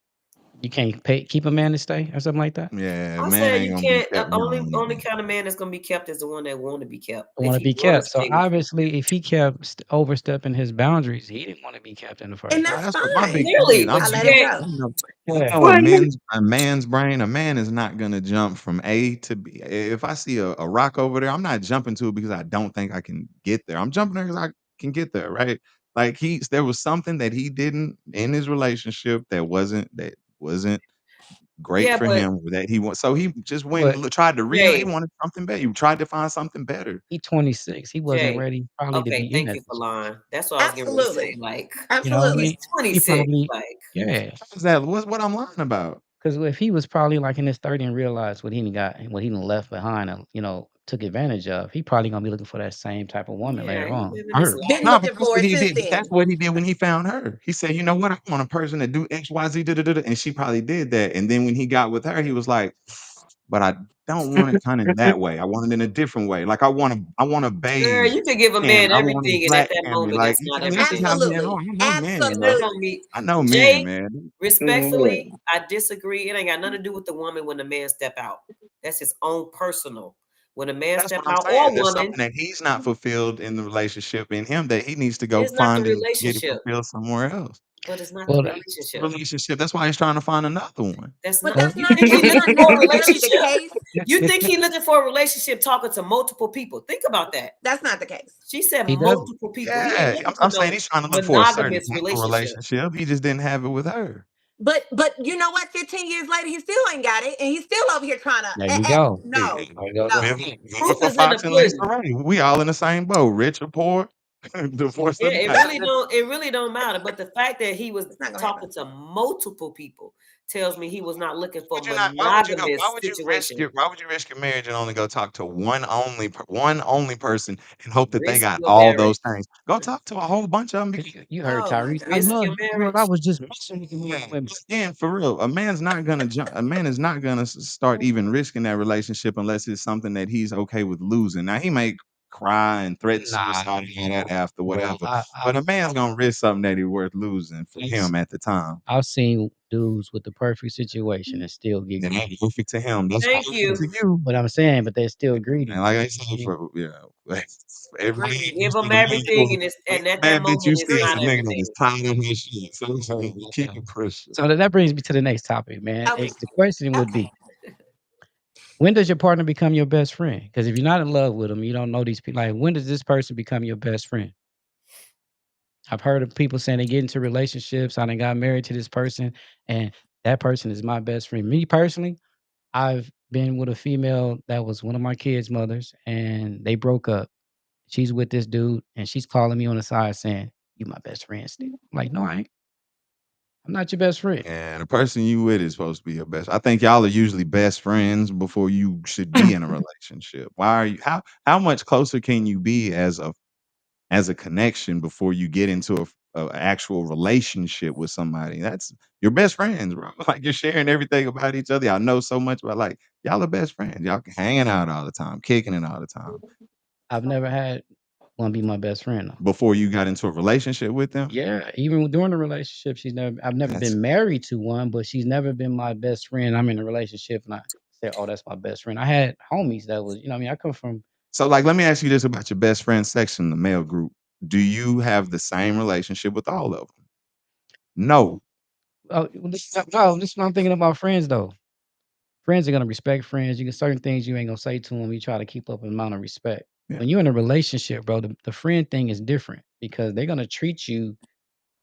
you can't keep a man to stay or something like that.
Yeah,
I
man
said
ain't
you
gonna be
can't.
kept down.
Only kind of man that's gonna be kept is the one that want to be kept.
Want
If
to
he
be
want to
kept. So
stay with you,
obviously, if he kept overstepping his boundaries, he didn't want to be kept in the first
And
place.
that's
That's what my big
fine.
thing is.
clearly, but
I
you
let it
can't.
go.
Yeah.
know
Well,
a man's brain, a man is not gonna jump from A to B. If I see a rock over there, I'm not jumping to it because I don't think I can get there. I'm jumping there because I can get there, right? Like there was something that he didn't in his relationship that wasn't great
Yeah,
for
but
him that he wants. So he just went
But
and tried to he
Jay,
wanted something better. He tried to find something better.
he 26. He wasn't
Jay.
ready probably to
Okay,
be in
thank
that
you for
situation.
lying. That's what I was getting ready to say.
Absolutely.
Like
Absolutely.
he's
He
26.
probably,
Like
yeah.
How's that? What's what I'm lying about?
Because if he was probably like in his 30 and realized what he done left behind and, took advantage of, he probably gonna be looking for that same type of woman
yeah,
later
he
on.
living his
Her.
life.
Been
No, but
looking
that's
for
what
it
he
since
did. But that's
then.
what he did when he found her. He said, "You know what? I want a person to do X, Y, Z." Da, da, da, da," and she probably did that. And then when he got with her, he was like, "But I don't want it kind of that way. I want it in a different way. Like I want a
Girl,
beige
you could give a man
Candy. I want a
everything, and at
black
that
Candy."
moment,
Like
that's not
this is
everything.
how men are.
Absolutely.
I know men,
That
man.
Absolutely.
don't mean
I know men,
Jay.
man.
Respectfully, I disagree. It ain't got nothing to do with the woman when the man step out. That's his own personal. When a man
That's
step
what I'm
out
saying.
or a
There's
woman,
something that he's not fulfilled in the relationship in him that he needs to go
it's not the
find and get it
relationship.
fulfilled somewhere else.
But it's not the
Well,
relationship.
Relationship. That's why he's trying to find another one.
That's
But
not.
well,
that's
You
not
think he
that's
looking
not
for a
necessarily the
relationship?
case.
You think he looking for a relationship talking to multiple people? Think about that.
That's not the case.
She said
he doesn't.
multiple people. He ain't
Yeah,
looking
I'm
for
saying
no
he's trying to look for a certain
monogamous
type of
relationship.
relationship. He just didn't have it with her.
But you know what? 15 years later, he still ain't got it, and he's still over here trying to.
There you go.
No,
There goes
no.
Vote
Proof
for
is in the
Fox and Lisa
pudding.
Ray. We all in the same boat, rich or poor, divorced or
Yeah,
not.
it really don't matter. But the fact that he was
It's not gonna
talking
happen.
to multiple people tells me he was not looking for
Would you not? Why would you go?
monogamous situation.
Why would you risk your marriage and only go talk to one only person and hope that they
Risk
got
your
all
marriage.
those things? Go talk to a whole bunch of them.
You heard
Oh my
Tyrese. I
Risk
God.
love
your
you. Look, I
marriage.
was just messing with the women.
Again, for real, a man's not gonna jump. A man is not gonna start even risking that relationship unless it's something that he's okay with losing. Now he may cry and threaten
Nah,
suicide and all that after
bro.
whatever, but a man's gonna risk something that he's worth losing for him at the time.
I've seen dudes with the perfect situation and still get
It
greedy.
ain't perfect to him. That's
Thank
perfect to
you.
you.
But I'm saying, but they're still greedy.
And like I said, everybody
Greedy.
Give them
the man
everything, and at that
bad bitch you
moment, it's
see is
not
a
Greedy.
nigga that is
everything.
tired of his shit. So I'm saying, keep it pushing.
So that brings me to the next topic, man.
Okay.
The question would
Okay.
be, when does your partner become your best friend? Because if you're not in love with them, you don't know these people. Like, when does this person become your best friend? I've heard of people saying they get into relationships. I done got married to this person, and that person is my best friend. Me personally, I've been with a female that was one of my kids' mothers, and they broke up. She's with this dude, and she's calling me on the side saying, "You my best friend still." I'm like, no, I ain't. I'm not your best friend.
And the person you with is supposed to be your best. I think y'all are usually best friends before you should be in a relationship. Why are you how much closer can you be as a connection before you get into a actual relationship with somebody? That's your best friends, bro. Like you're sharing everything about each other. Y'all know so much about like y'all are best friends. Y'all hanging out all the time, kicking it all the time.
I've never had one be my best friend though.
Before you got into a relationship with them,
Yeah, even during the relationship, I've never
that's
been married to one, but she's never been my best friend. I'm in a relationship and I say, "Oh, that's my best friend." I had homies that was, what I mean, I come from.
so. Like, let me ask you this about your best friend section, the male group. Do you have the same relationship with all of them? No.
Oh, well, no, this is what I'm thinking about friends though. Friends are gonna respect friends. You get certain things you ain't gonna say to them. You try to keep up an amount of respect.
Yeah.
When you're in a relationship, bro, the friend thing is different because they're gonna treat you.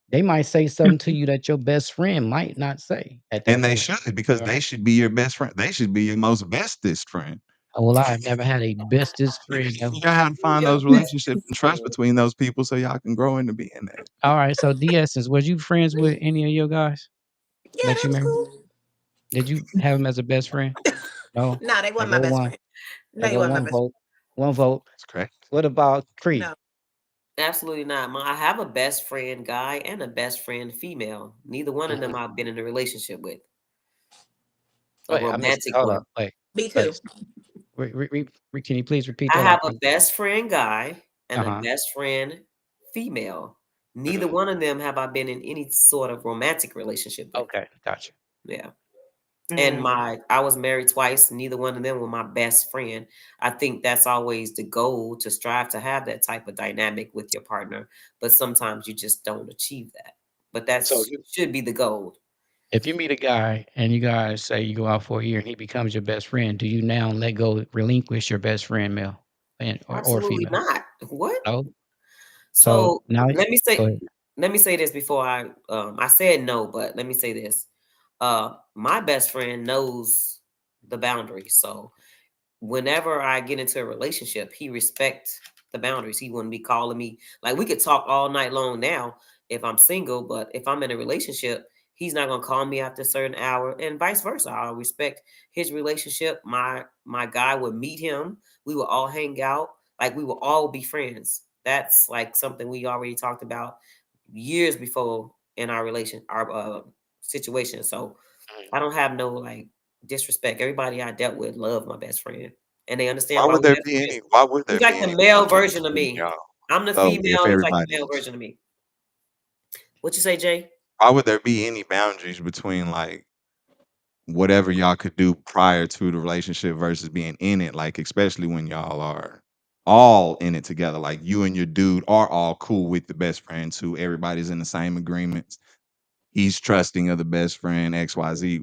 They might say something to you that your best friend might not say at that
And they
point.
should because
Right?
they should be your best friend. They should be your most bestest friend.
Well, I've never had a bestest friend.
You gotta have to find
Your
those
best
relationships and trust between those people so y'all can grow into being that.
All right, so D Essence, was you friends with any of your guys
Yeah,
that
that
you
was
married?
cool.
Did you have him as a best friend? No.
No, they
There
wasn't my
go
best
one.
friend. No,
There
he
go
wasn't my
one
best
vote. One vote.
That's correct.
What about Cree?
friend.
Absolutely not. I have a best friend guy and a best friend female. Neither one of them I've been in a relationship with. A
Wait, I missed it.
romantic
Hold
one.
up. Wait.
No. Me
Wait.
too.
Can you please repeat
I
that?
have a best friend guy and a
Uh-huh.
best friend female. Neither
Mhm.
one of them have I been in any sort of romantic relationship with.
Okay, gotcha.
Yeah. And I was married twice. Neither one of them were my best friend. I think that's always the goal, to strive to have that type of dynamic with your partner. But sometimes you just don't achieve that. But that
So
should be the goal.
if you meet a guy and you guys say you go out for a year and he becomes your best friend, do you now let go, relinquish your best friend, male or
Absolutely
female?
not. What?
No. So
So
now,
let me
go
say
ahead.
let me say this before I said no, but let me say this. My best friend knows the boundaries. So whenever I get into a relationship, he respects the boundaries. He wouldn't be calling me, like, we could talk all night long now if I'm single, but if I'm in a relationship, he's not gonna call me after a certain hour, and vice versa. I'll respect his relationship. My guy would meet him. We will all hang out. Like, we will all be friends. That's like something we already talked about years before in our situation. So I don't have no like disrespect. Everybody I dealt with loved my best friend, and they understand why we best friends.
Why would there
He's
be
like the
any
male
boundaries
version of
between
me.
y'all?
I'm the
So if
female. He's like the male
everybody's
version of me. What you say, Jay?
why would there be any boundaries between like whatever y'all could do prior to the relationship versus being in it, like especially when y'all are all in it together, like you and your dude are all cool with the best friend too. Everybody's in the same agreements. He's trusting of the best friend, XYZ.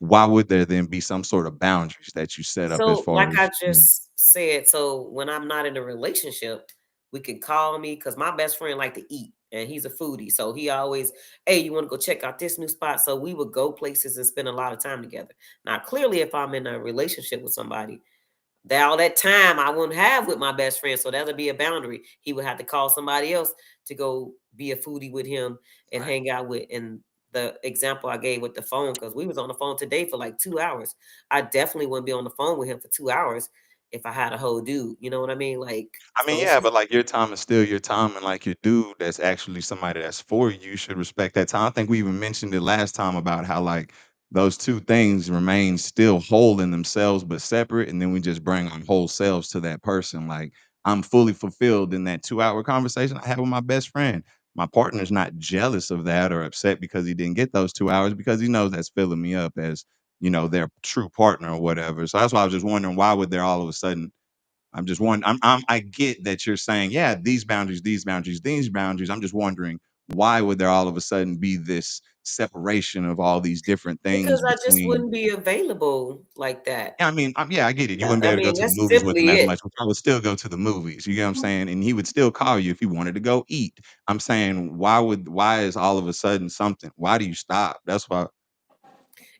Why would there then be some sort of boundaries that you set up as
So,
far
like I
as
just said, so when I'm not in a relationship, we can call me because my best friend like to eat and he's a foodie. So he always, hey, you want to go check out this new spot? So we would go places and spend a lot of time together. Now, clearly, if I'm in a relationship with somebody, all that time I wouldn't have with my best friend. So that'll be a boundary. He would have to call somebody else to go be a foodie with him and
right?
hang out with. And the example I gave with the phone, because we was on the phone today for like 2 hours. I definitely wouldn't be on the phone with him for 2 hours if I had a whole dude. You know what I mean? Like,
I mean,
so it's
yeah,
just,
but like your time is still your time, and like your dude that's actually somebody that's for you should respect that time. I think we even mentioned it last time about how like those two things remain still whole in themselves but separate, and then we just bring our whole selves to that person. Like I'm fully fulfilled in that 2 hour conversation I had with my best friend. My partner's not jealous of that or upset because he didn't get those 2 hours because he knows that's filling me up as their true partner or whatever. So that's why I was just wondering why would there all of a sudden I'm just wondering. I get that you're saying, yeah, these boundaries, these boundaries, these boundaries. I'm just wondering why would there all of a sudden be this separation of all these different things
because I just
between?
wouldn't be available like that.
Yeah, I mean, yeah, I get it. You
Yeah,
wouldn't be
I
able to go
mean,
to the
that's
movies with him
simply
as
it.
much, which I would still go to the movies. You get what I'm saying? And he would still call you if he wanted to go eat. I'm saying, why is all of a sudden something? Why do you stop? That's why.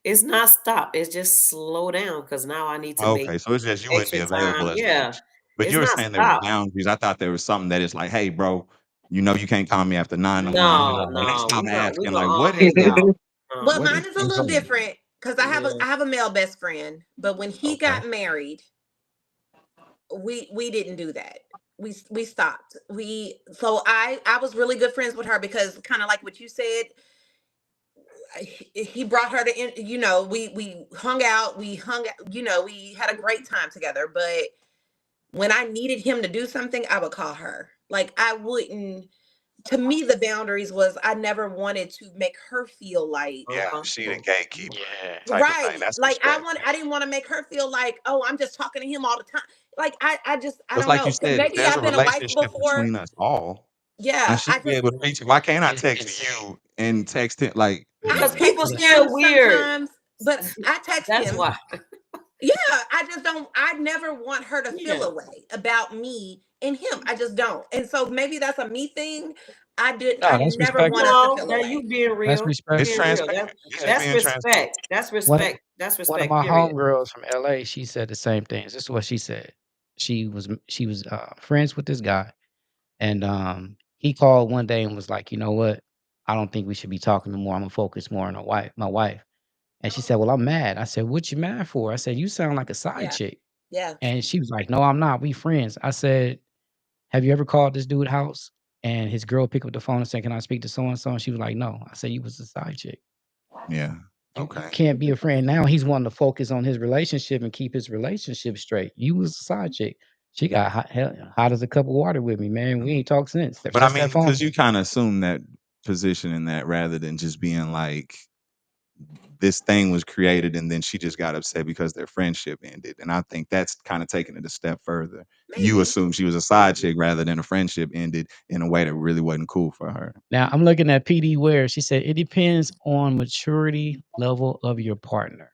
It's not stop. It's just slow down because now I need to make
Okay, so it's just you wouldn't be
extra
available
time.
as
Yeah,
much. But
it's
you were
not
saying there were
stop.
boundaries. I thought there was something that is like, "Hey, bro, you can't call me after 9 no more."
No,
And that's
no,
why I'm
we
asking,
gonna
like,
all
what is
hang
the
out.
Well,
what
Uh-huh.
is
mine is a
the
little
zone?
different because
Yeah.
I have a male best friend, but when he
Okay.
got married, we didn't do that. We stopped. I was really good friends with her because kind of like what you said, he brought her to we hung out, we had a great time together, but when I needed him to do something, I would call her. Like I wouldn't to me the boundaries was I never wanted to make her feel like
Yeah, she the
Uncomfortable.
gatekeeper
Yeah.
type of thing.
right.
That's
Like
respect.
I didn't want to make her feel like, oh, I'm just talking to him all the time. Like I
Just
don't
like you
know. Cause
said, if
maybe
there's a
I've been a wife
relationship
before.
between us all, I
Yeah.
should be able to reach you. Why can't I text
It's
you and text him like
I
Because people
text
still
him
weird.
sometimes, but I text
That's
him.
why.
Yeah, I just don't. I never want her to feel
Yeah.
a way about me and him. I just don't. And so maybe that's a me thing. I
No, that's
never want
respectful.
us to
No,
feel a
that you
way.
being
That's
real. You
it's
being
respectful.
real.
transparent. You're just
That's
being transparent.
respect. That's
One
respect. That's
one of
respect,
my
period.
homegirls from LA, she said the same things. This is what she said. She was friends with this guy, and he called one day and was like, you know what? I don't think we should be talking no more. I'm gonna focus more on my wife. And she said, well, I'm mad. I said, what you mad for? I said, you sound like a side
Yeah.
chick.
Yeah.
And she was like, no, I'm not. We friends. I said, have you ever called this dude house? And his girl picked up the phone and said, can I speak to so and so? And she was like, no. I said, you was a side chick.
Yeah.
You
Okay.
can't be a friend now. He's wanting to focus on his relationship and keep his relationship straight. You was a side chick. She got hot as a cup of water with me, man. We ain't talked since.
But I
Just
mean,
that phone
because you
call.
kind of assume that position in that rather than just being like this thing was created and then she just got upset because their friendship ended. And I think that's kind of taking it a step further. You
Maybe.
assume she was a side chick rather than a friendship ended in a way that really wasn't cool for her.
Now I'm looking at PD Ware. She said it depends on maturity level of your partner.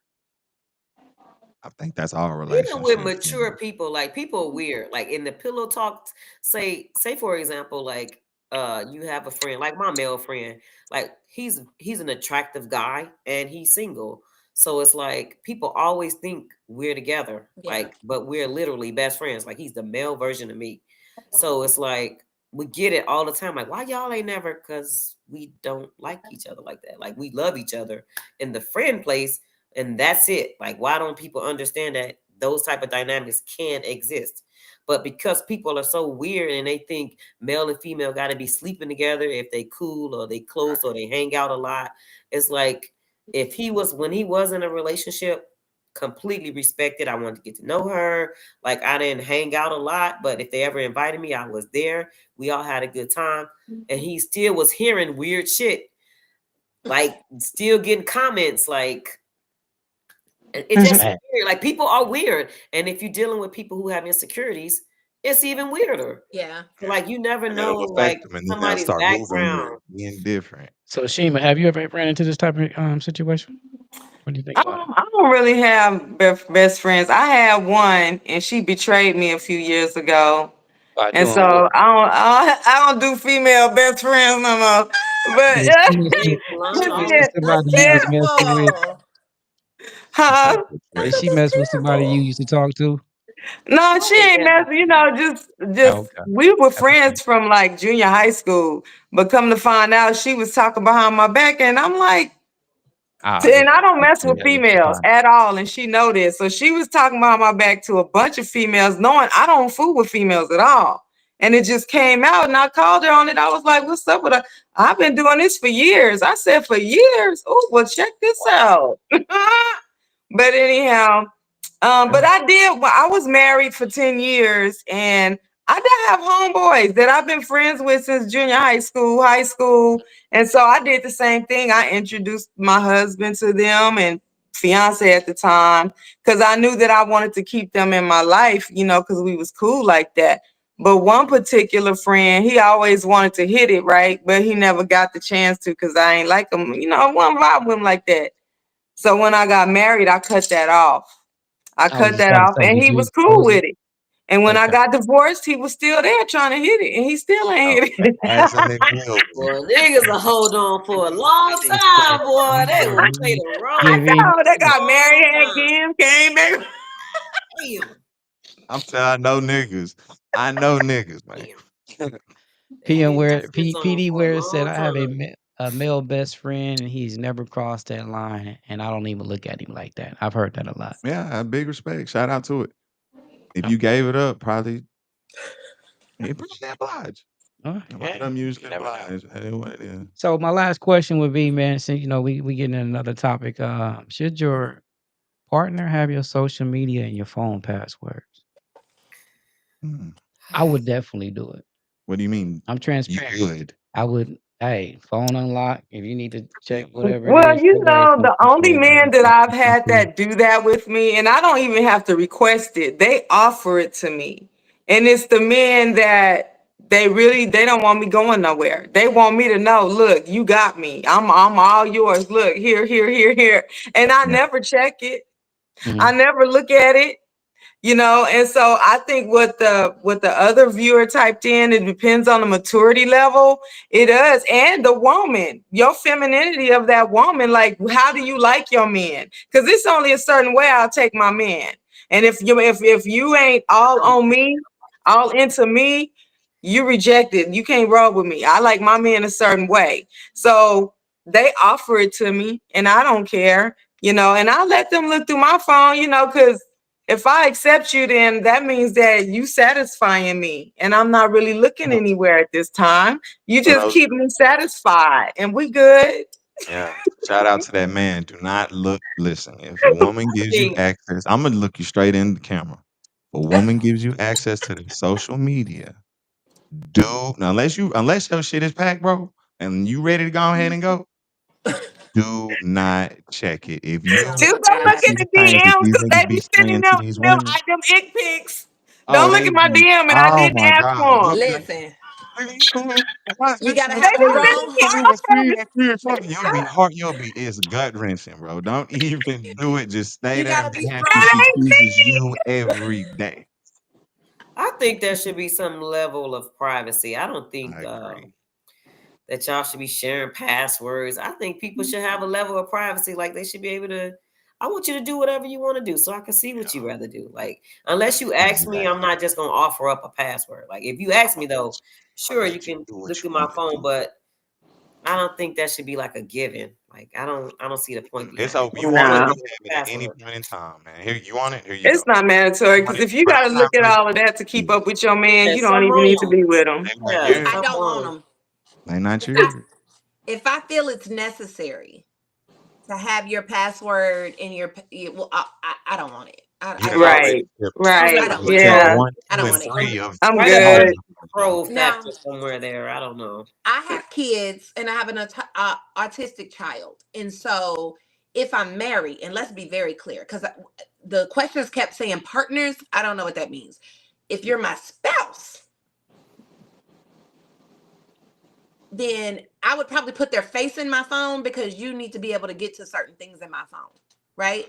I think that's all
Even with
relationships.
mature people, like people are weird. Like in the pillow talk, say for example, like you have a friend, like my male friend, like he's an attractive guy and he's single. So it's like people always think we're together,
Yeah.
like, but we're literally best friends. Like he's the male version of me. So it's like we get it all the time. Like, why y'all ain't never? Because we don't like each other like that. Like we love each other in the friend place, and that's it. Like, why don't people understand that those type of dynamics can exist? But because people are so weird and they think male and female got to be sleeping together if they cool or they close or they hang out a lot, it's like if when he was in a relationship, completely respected. I wanted to get to know her. Like I didn't hang out a lot, but if they ever invited me, I was there. We all had a good time, and he still was hearing weird shit, like still getting comments like. It's just
Fact.
weird. Like people are weird, and if you're dealing with people who have insecurities, it's even weirder.
Yeah.
Like you never
And
know,
it'll
like
affect them and then they'll
somebody's
start moving
background.
weird, being different.
So Shima, have you ever ran into this type of situation? What do you think about it?
I don't really have best friends. I had one, and she betrayed me a few years ago,
By
and
doing what?
so I don't do female best friends no more. But
Did she mess
Leave
with,
alone
mess
all
with
the
That's
somebody you
yeah,
was messing with?
terrible.
huh?
Did
That's
she
just
mess with somebody you
terrible.
used to talk to?
No,
Why
she
did
ain't
that
messing. You
happen?
know, just
Oh, okay.
we were
That's a shame.
friends from like junior high school. But come to find out, she was talking behind my back, and I'm like.
Ah,
And I don't mess
yeah,
with
it's a
females
crime.
at all, and she know this. So she was talking behind my back to a bunch of females, knowing I don't fool with females at all. And it just came out, and I called her on it. I was like, "What's up with her? I've been doing this for years." I said, "For years? Oh, well, check this out." But anyhow, but I did. Well, I was married for 10 years, and I did have homeboys that I've been friends with since junior high school. And so I did the same thing. I introduced my husband to them and fiance at the time because I knew that I wanted to keep them in my life, because we was cool like that. But one particular friend, he always wanted to hit it, right? But he never got the chance to because I ain't like him, I wasn't vibe with him like that. So when I got married, I cut that off.
I was just about to say,
And
did
he
you
was cool
expose
with
it?
it. And when I
Okay.
got divorced, he was still there trying to hit it, and he still
Oh,
ain't hit it.
As a nigga will be.
Boy, niggas will hold on for a long
he
time,
said,
boy. They will play
"You
the
I
role
give
for
him."
know they
a
got married,
long
had
time.
kids, came back.
Damn,
I'm telling I know niggas. I know niggas, man.
damn. They
PM
leave that
where
shit on
PD
for a
where said
long
I have
time.
a male best friend and he's never crossed that line and I don't even look at him like that. I've heard that a lot.
Yeah, big respect. Shout out to it. If
Oh,
you gave it up, probably you probably obliged. A lot of
yeah,
them
you
usually
never know.
oblige. That is what it is.
So my last question would be, man, since we getting in another topic, should your partner have your social media and your phone passwords?
Hmm.
I would definitely do it.
What do you mean?
I'm
You
transparent.
would.
I would, hey, phone unlock. If you need to check whatever it
Well,
is, stay away from
the only
people.
man that I've had that do that with me, and I don't even have to request it, they offer it to me. And it's the men that they don't want me going nowhere. They want me to know, look, you got me. I'm all yours. Look, here. And I
Yeah.
never check it. I
Mhm.
never look at it. And so I think what the other viewer typed in, it depends on the maturity level. It does. And the woman, your femininity of that woman, like how do you like your man? Because it's only a certain way I'll take my man. And if you ain't all on me, all into me, you rejected. You can't roll with me. I like my man a certain way. So they offer it to me and I don't care, and I let them look through my phone, because if I accept you, then that means that you satisfying me, and I'm not really looking
So
anywhere at this time. You just
those
keep me satisfied, and we good.
Yeah. Shout out to that man. Do not look. Listen, if a woman gives you
think
access, I'm gonna look you straight in the camera. If a woman gives you access to the social media, dude. Now, unless your shit is packed, bro, and you ready to go ahead and go, do not check it. If you
oh
Just
my
don't look
God.
see
at
the
the
things that
DMs
these
because they
niggas be
be sending
saying to these women,
them ick pics.
oh,
Don't look
they
at my
be,
DM and I
oh
didn't
my
ask
god,
for
you'll
them.
be like,
Listen,
what?
you gotta
They
have a
be
strong heart.
You'll be hard. It's gut wrenching, bro. Don't even do it. Just stay
You
there
gotta
and
be
be happy she
strong.
chooses you every day.
I think there should be some level of privacy. I don't think
I agree.
that y'all should be sharing passwords. I think people should have a level of privacy. Like they should be able to. I want you to do whatever you want to do, so I can see what you rather do. Like unless you ask me, I'm not just gonna offer up a password. Like if you ask me though, sure you can
Do what
look
you
at my
want to
phone,
do.
but I don't think that should be like a given. Like I don't see the point
It's
behind it.
open. You want it,
Nah,
you have it at any
Password.
point in time, man. Here, you want it? Here you
it's
go.
not mandatory
You want
because
it?
if you
But
got to
I'm
look
not
at
like,
all of that to keep
yeah,
up with your man,
Yeah,
you don't
some
even need to
wrong.
be with him.
they not
Yeah,
yours.
I
some
don't want
wrong.
them.
They not
If I
yours.
if I feel it's necessary to have your password in well, I don't want it. I
You
don't.
Right,
already kept,
Sounds
I
like
right.
a
don't
you
want it.
kept
Yeah,
pro.
one,
I
two,
don't
and
want it.
three of
I'm
Right, sounds
all
like
of
good.
a
them.
pro
Now
factor somewhere there. I don't know.
I have kids and I have an autistic child, and so if I'm married, and let's be very clear, because the questions kept saying partners. I don't know what that means. If you're my spouse, then I would probably put their face in my phone because you need to be able to get to certain things in my phone, right?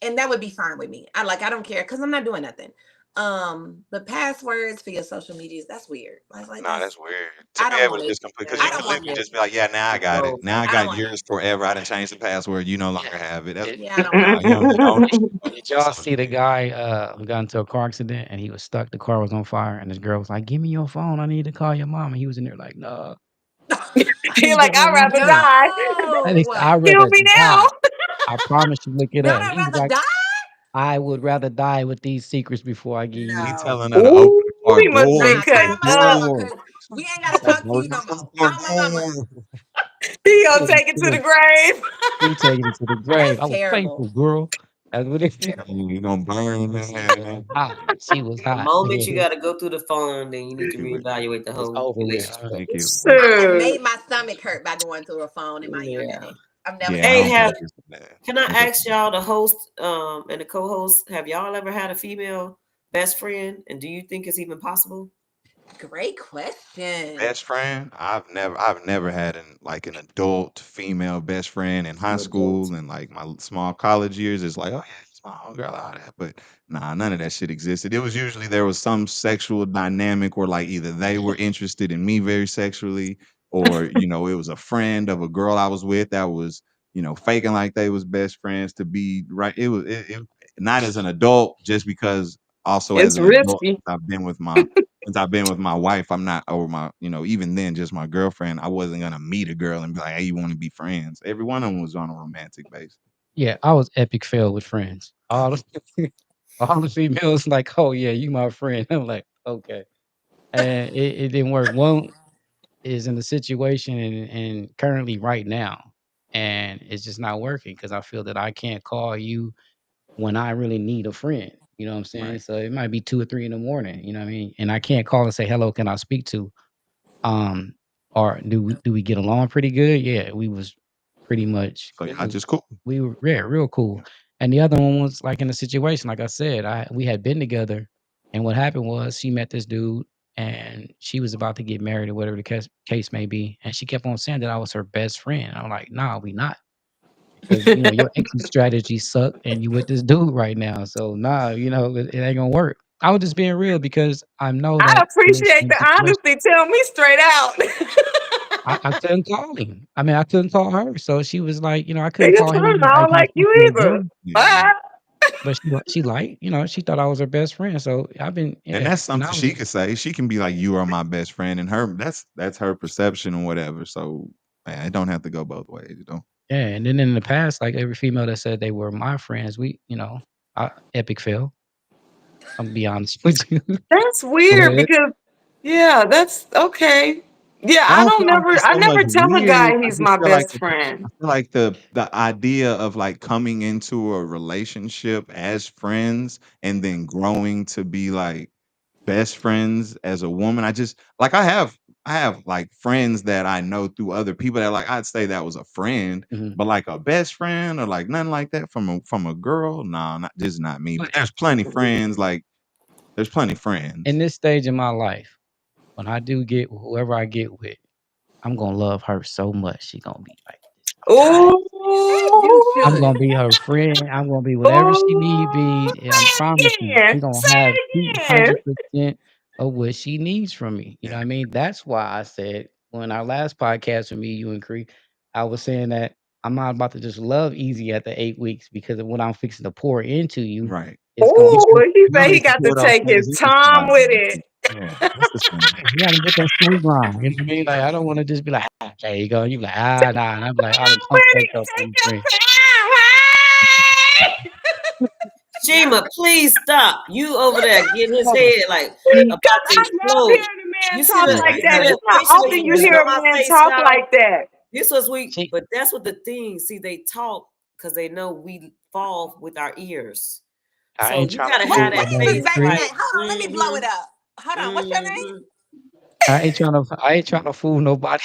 And that would be fine with me. I don't care because I'm not doing nothing. The passwords for your social medias, that's weird. I was like,
Nah, that's weird. To
I
be
don't
able
want
to
it.
just complete, because
Yeah,
I
you
I
don't
can
want
think
literally
it.
that
just be like, yeah, now I got it.
pro
Now I
I don't
got
want it.
yours forever. I didn't change the password. You no longer have it. That's,
Yeah, I don't want
nah,
it.
you don't own it.
Did y'all see the guy who got into a car accident and he was stuck? The car was on fire, and this girl was like, "Give me your phone. I need to call your mom." And he was in there like, "No, I
You're
need to
like, I'd
hold my
rather
phone."
die.
And he
No.
said, "I'd
Kill
rather
me now.
die. I promise you. Look it
Y'all
up."
don't
He was
rather
like,
die?
"I would rather die with these secrets before I give you
He
my
No.
phone."
telling her to open
Ooh,
the car
we must been
door.
Nah,
cutting
call my
up.
mama
Door.
because we ain't
He
gotta
said,
talk to you
open
no
the
more.
car
Call my mama.
door.
He gonna
He
take it to the grave.
taking it to the grave.
That's
I was
terrible.
faithful, girl. That's what it
You gonna burn, man.
hot. She was
the
hot.
moment you got
It
to go through the phone, then you need to
Make
reevaluate the
was
whole
over with.
relationship.
it work.
I have
Shoot.
made my stomach hurt by going through a phone in my younger
Yeah.
days. I've never
Yeah, I
done
Hey,
don't
that
have
think
again.
it's bad.
can I
It's okay.
ask y'all, the host and the co-host, have y'all ever had a female best friend, and do you think it's even possible?
Great question.
Best friend? I've never had an adult female best friend in high
An adult.
school and like my small college years. It's like, oh yeah, it's my homegirl, all that. But nah, none of that shit existed. It was usually there was some sexual dynamic where like either they were interested in me very sexually, or it was a friend of a girl I was with that was faking like they was best friends to be right. It not as an adult, just because also as
It's
an adult
risky.
since I've been with my wife, I'm not, or my, even then, just my girlfriend, I wasn't gonna meet a girl and be like, "Hey, you want to be friends?" Every one of them was on a romantic basis.
Yeah, I was epic fail with friends. All the females like, "Oh yeah, you my friend." I'm like, "Okay," and it didn't work. One is in the situation and currently right now, and it's just not working because I feel that I can't call you when I really need a friend. You know what I'm saying?
Right.
So it might be 2 or 3 in the morning. You know what I mean? And I can't call and say, "Hello, can I speak to?" Um, or do we get along pretty good? Yeah, we was pretty much
So y'all
cool.
just cool.
We were, yeah, real cool. And the other one was like in a situation, like I said, we had been together, and what happened was she met this dude, and she was about to get married or whatever the case may be, and she kept on saying that I was her best friend. I'm like, nah, we not, because your exit strategy sucked, and you with this dude right now, so nah, it ain't gonna work. I was just being real because I know
I
that in this
appreciate the
situation.
honesty. Tell me straight out.
I couldn't call him. I mean, I couldn't call her. So she was like, I couldn't
Nigga,
call him
I
and like
don't
how
like
she
you
should
either.
do.
Yeah.
Ah.
But she liked, she thought I was her best friend. So I've been,
And
yeah.
that's
And I
something
was
she could say. She can be like, "You are my best friend," and that's her perception and whatever. So man, it don't have to go both ways.
yeah. And then in the past, like every female that said they were my friends, I epic fail. I'm gonna be honest with you.
That's
Go
weird
ahead.
because, yeah, that's okay. Yeah,
I don't feel like it's
I
so much
never tell a
weird.
guy
I
he's
just
my
feel like
best friend.
the idea of like coming into a relationship as friends and then growing to be like best friends as a woman. I just like I have like friends that I know through other people that like I'd say that was a friend,
Mhm.
but like a best friend or like nothing like that from a girl, nah, not just not me. But there's plenty friends, like there's plenty friends.
In this stage of my life, when I do get whoever I get with, I'm gonna love her so much. She gonna be like this. I'm tired.
You
I'm
should.
gonna be her friend. I'm gonna be whatever she need
Oh,
be. And I promise you, she gonna
say
have
it again.
200% of what she needs from me. You know what I mean? That's why I said when our last podcast with me, you and Cree, I was saying that I'm not about to just love easy at the 8 weeks because of what I'm fixing to pour into you.
Right.
It's gonna
But
Oh, he
you
said
don't
he
need to
got to
pour those
take his
things into
time
somebody.
with it.
Yeah, that's the thing.
you gotta get that sweet grind. You know what I mean? Like I don't want to just be like, there you go. You be like, nah. And I'm like, I done
Time
pumped
with
that
it.
up
Take
on
your
friend.
time.
Shima, please stop. You over there getting his
Hold on.
head like
Because
about to
I love
explode.
hearing a man
You see
talk
the
like
you see
that.
the
It's not
facial
often you
expression
hear
on
a
my
man
face,
talk
y'all.
like that.
This was we,
See,
but that's what the thing. See, they talk because they know we fall with our ears.
I
So
ain't
you
trying to
gotta
fool
have
What
that
is
nobody,
the
face
second
Cree.
like,
name? Hold on, let me blow it up. Hold on, what's your name?
I ain't trying to fool nobody.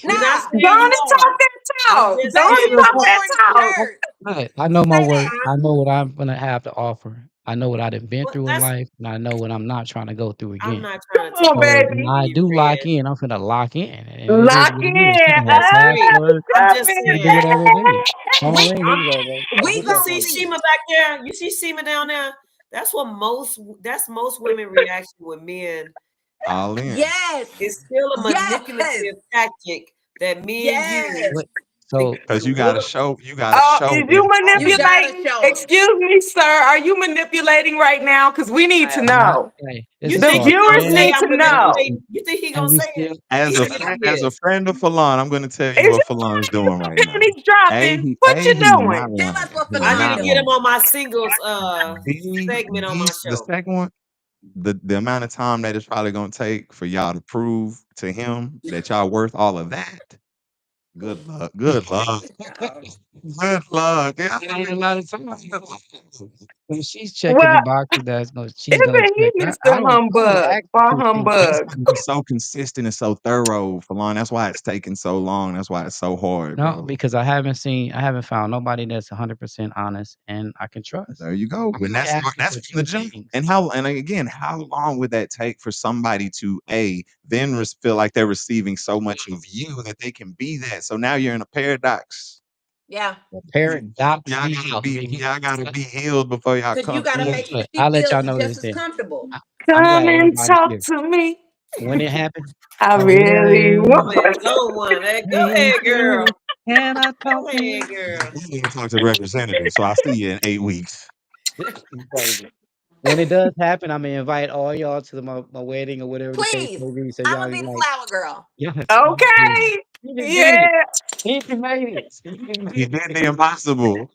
We're not
Nah.
saying you
Don't
are.
talk that
I'm
talk.
just
Say
Don't
saying
your
talk
that.
that
orange
talk.
shirt.
But I know my
Say
worth.
that.
I know what I'm gonna have to offer. I know what I've been
Well,
through in
that's
life, and I know what I'm not trying to go through
I'm
again.
not trying to
Come on,
take
So
away
when
baby.
from
I
your
do lock
friend.
in, I'm finna lock in, and it is
Lock
what it is. She
in.
can have
That's great.
password.
I'm
Up
just
in.
She can
saying
do
that.
whatever it is. Phone
We
ring. Here
I'm,
you go, bro.
we
Get
you
that
gonna
see
phone.
see.
Shima back there? You see Shima down there? That's what most women reaction with men.
All in.
Yes.
It's still a
Yes.
manipulative tactic that men use
Yes.
What?
to
So
get
Because
the woman.
you gotta show
Is
them.
you
You gotta
manipulating?
show them.
Excuse me, sir. Are you manipulating right now? Because we need
I
to
am not.
know.
Hey, this
You
is
The
think
called
he gonna
viewers
say
need
trans.
to
I'm
know.
manipulating? You think he
And
gonna
we
say it?
still.
He think he
As a
is.
friend of Falon, I'm gonna tell you
Is
what
you
Falon's doing right now.
panties dropping? What you
He's not
doing?
Tell us
lying.
what
He's
I need
Falon
to
not
get
doing.
him
lying.
on my singles segment on my
The
show.
second one, the amount of time that it's probably gonna take for y'all to prove to him that y'all worth all of that. Good luck. Good luck. Good luck. Yeah.
It ain't a lot of time. When she's checking the
Well,
boxes, she's gonna
isn't he
check.
Mr.
I don't
Humbug?
ask for
Bar
too
He's
humbug.
gotta be so consistent and so thorough, Falon. That's why it's taking so long. That's why it's so hard,
No,
bro.
because I haven't found nobody that's 100% honest and I can trust.
There you go.
I'm
And
only asking
that's
for
from the
2
jump.
things.
And again, how long would that take for somebody to then feel like they're receiving so much of you that they can be that? So now you're in a paradox.
Yeah.
Paradox
Y'all gotta be healed before y'all
Because you
come
gotta
through.
make sure she
I'll let y'all
feels
know
just
this
as
then.
comfortable.
I'm
Come
glad
and
everybody's
talk
here.
to me.
When it happened,
I
I
really
really
Oh
want.
man, go one. Hey, go ahead, girl.
can I
Go
talk to
ahead,
you?
girl.
You need to talk to the representative. So I'll see you in 8 weeks.
Crazy. When it does happen, I'm gonna invite all y'all to my wedding or whatever the case
Please.
may be. So
I'm
y'all
gonna
be
be the
like,
flower girl.
yes,
Okay.
he just did it.
Yeah.
He just made it. He just made
You
it.
did the impossible.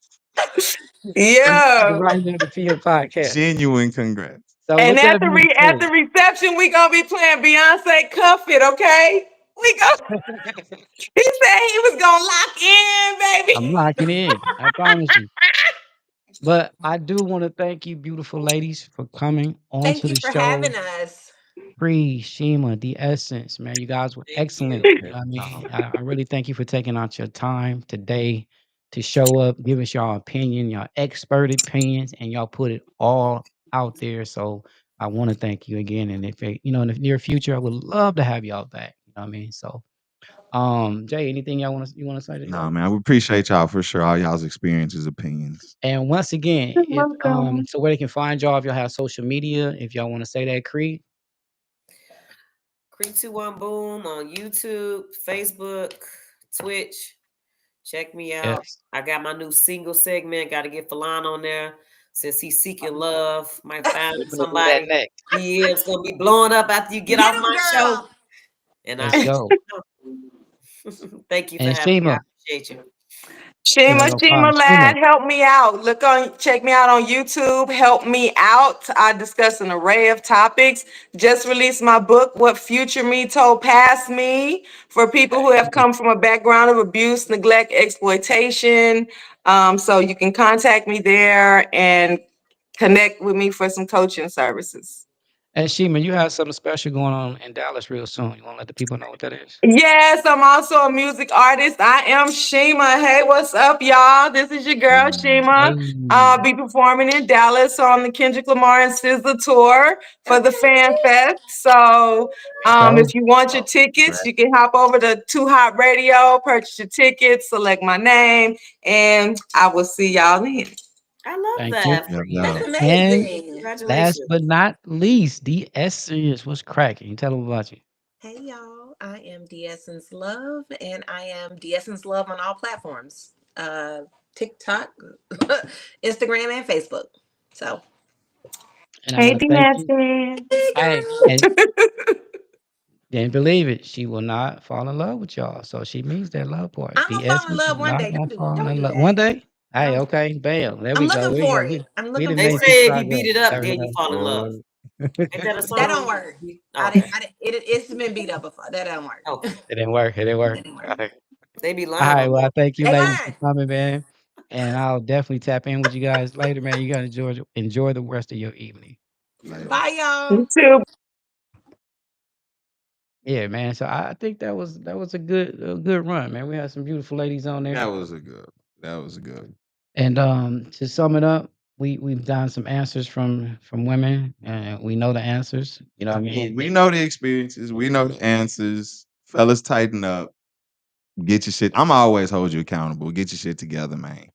Yeah.
Right here at the PM podcast.
Genuine congrats.
So
And
with
at
that
the
being
at the reception, we gonna be playing Beyonce Cuff It, okay? We go.
said,
He said he was gonna lock in, baby.
I'm locking in. I promise you. But I do want to thank you, beautiful ladies, for coming
Thank
onto
you
the
for
show.
having us.
Bree, Shima, The Essence, man, you guys were
Thank
excellent.
you.
You know what I mean? I really thank you for taking out your time today to show up, give us y'all opinion, y'all expert opinions, and y'all put it all out there. So I want to thank you again. And if in the near future, I would love to have y'all back. You know what I mean? So Jay, anything you want to say to
Nah,
y'all?
man, we appreciate y'all for sure. All y'all's experiences, opinions.
And once again,
You're
if
welcome.
so where they can find y'all if y'all have social media, if y'all want to say that, Creed.
Creek 21 Boom on YouTube, Facebook, Twitch. Check me out.
Yes.
I got my new single segment. Got to get Falon on there since he's seeking love. Might find
We're gonna do that
somebody.
next.
He is gonna be blowing up after you get
Get
off
him,
my show.
girl.
And I
Let's go.
thank you for
And
having me. I
Shima,
appreciate you.
Still ain't
Shima,
gonna
Shima
find Shima.
Lad, help me out. Check me out on YouTube. Help me out. I discuss an array of topics. Just released my book, What Future Me Told Past Me, for people who have come from a background of abuse, neglect, exploitation. So you can contact me there and connect with me for some coaching services.
And Shima, you have something special going on in Dallas real soon. You want to let the people know what that is?
Yes, I'm also a music artist. I am Shima. Hey, what's up, y'all? This is your girl, Shima.
Hey.
I'll be performing in Dallas on the Kendrick Lamar and SZA tour for the Fan Fest. So if you want your tickets, you can hop over to Too Hot Radio, purchase your tickets, select my name, and I will see y'all then.
I love
Thank
that
you.
for you.
That's
And
amazing.
Congratulations.
last but not least, the Essence. What's cracking? You tell them about you.
Hey y'all, I am D Essence Love, and I am D Essence Love on all platforms. TikTok, Instagram, and Facebook. So
And I
Hey,
want to thank you.
dancing.
Hey, and didn't believe it. She will not fall in love with y'all. So she means that love part.
I'm
The
gonna fall in
Essence
love
is
one
not
day.
gonna fall
Don't
in
do
love one
that.
day. Hey, okay, bam. There
I'm
we go.
looking
We
for
go.
it. I'm
We
looking
done
They
for
made some
say
it.
if you beat
progress.
it up,
There we
then you
go.
fall in love. Ain't that a song?
That don't work.
Okay.
It's been beat up before. That don't work.
Okay.
It didn't work. It didn't work.
That didn't
All
work.
right.
They be
All
lying
right.
on
Well, I
that.
thank you,
They
ladies, for
lying.
coming, man. And I'll definitely tap in with you guys later, man. You gotta enjoy the rest of your evening.
Bye, y'all.
You too.
Yeah, man. So I think that was a good run, man. We had some beautiful ladies on there.
That was a good.
And to sum it up, we've done some answers from women, and we know the answers. You know what I mean?
We know the experiences. We know the answers. Fellas, tighten up. Get your shit. I'm always hold you accountable. Get your shit together, man.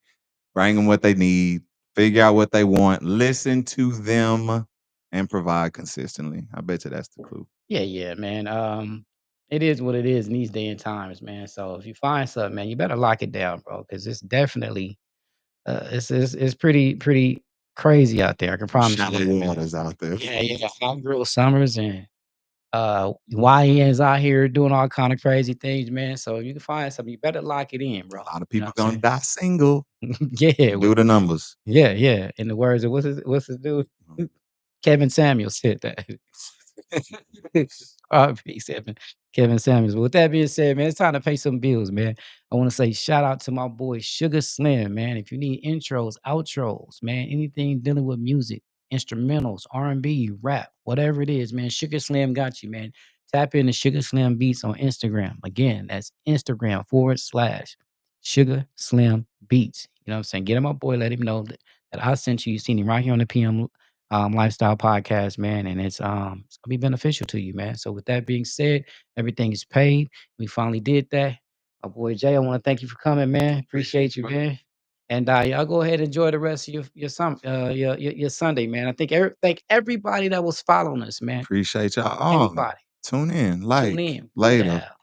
Bring them what they need. Figure out what they want. Listen to them and provide consistently. I bet you that's the clue.
Yeah, man. It is what it is in these day and times, man. So if you find something, man, you better lock it down, bro, because it's definitely it's pretty crazy out there. I can promise you
Shallow
that, man.
waters out there.
Yeah, hot girl summers and YNs out here doing all kind of crazy things, man. So if you can find something, you better lock it in, bro.
A lot of
You know
people
what I'm
gonna die single.
saying? Yeah,
Do the numbers.
yeah. In the words of what's his dude? Kevin Samuels said that. R.I.P. Kevin Samuels. But with that being said, man, it's time to pay some bills, man. I want to say shout out to my boy Sugar Slim, man. If you need intros, outros, man, anything dealing with music, instrumentals, R&B, rap, whatever it is, man, Sugar Slim got you, man. Tap into Sugar Slim Beats on Instagram. Again, that's Instagram/Sugar Slim Beats. You know what I'm saying? Get him my boy, let him know that I sent you. You seen him right here on the PM Lifestyle Podcast, man, and it's gonna be beneficial to you, man. So with that being said, everything is paid. We finally did that. My boy Jay, I want to thank you for coming, man. Appreciate you, man. And y'all go ahead and enjoy the rest of your Sunday, man. I think thank everybody that was following us, man.
Appreciate y'all.
Everybody.
Tune in.
Tune in. Who the
Later.
hell?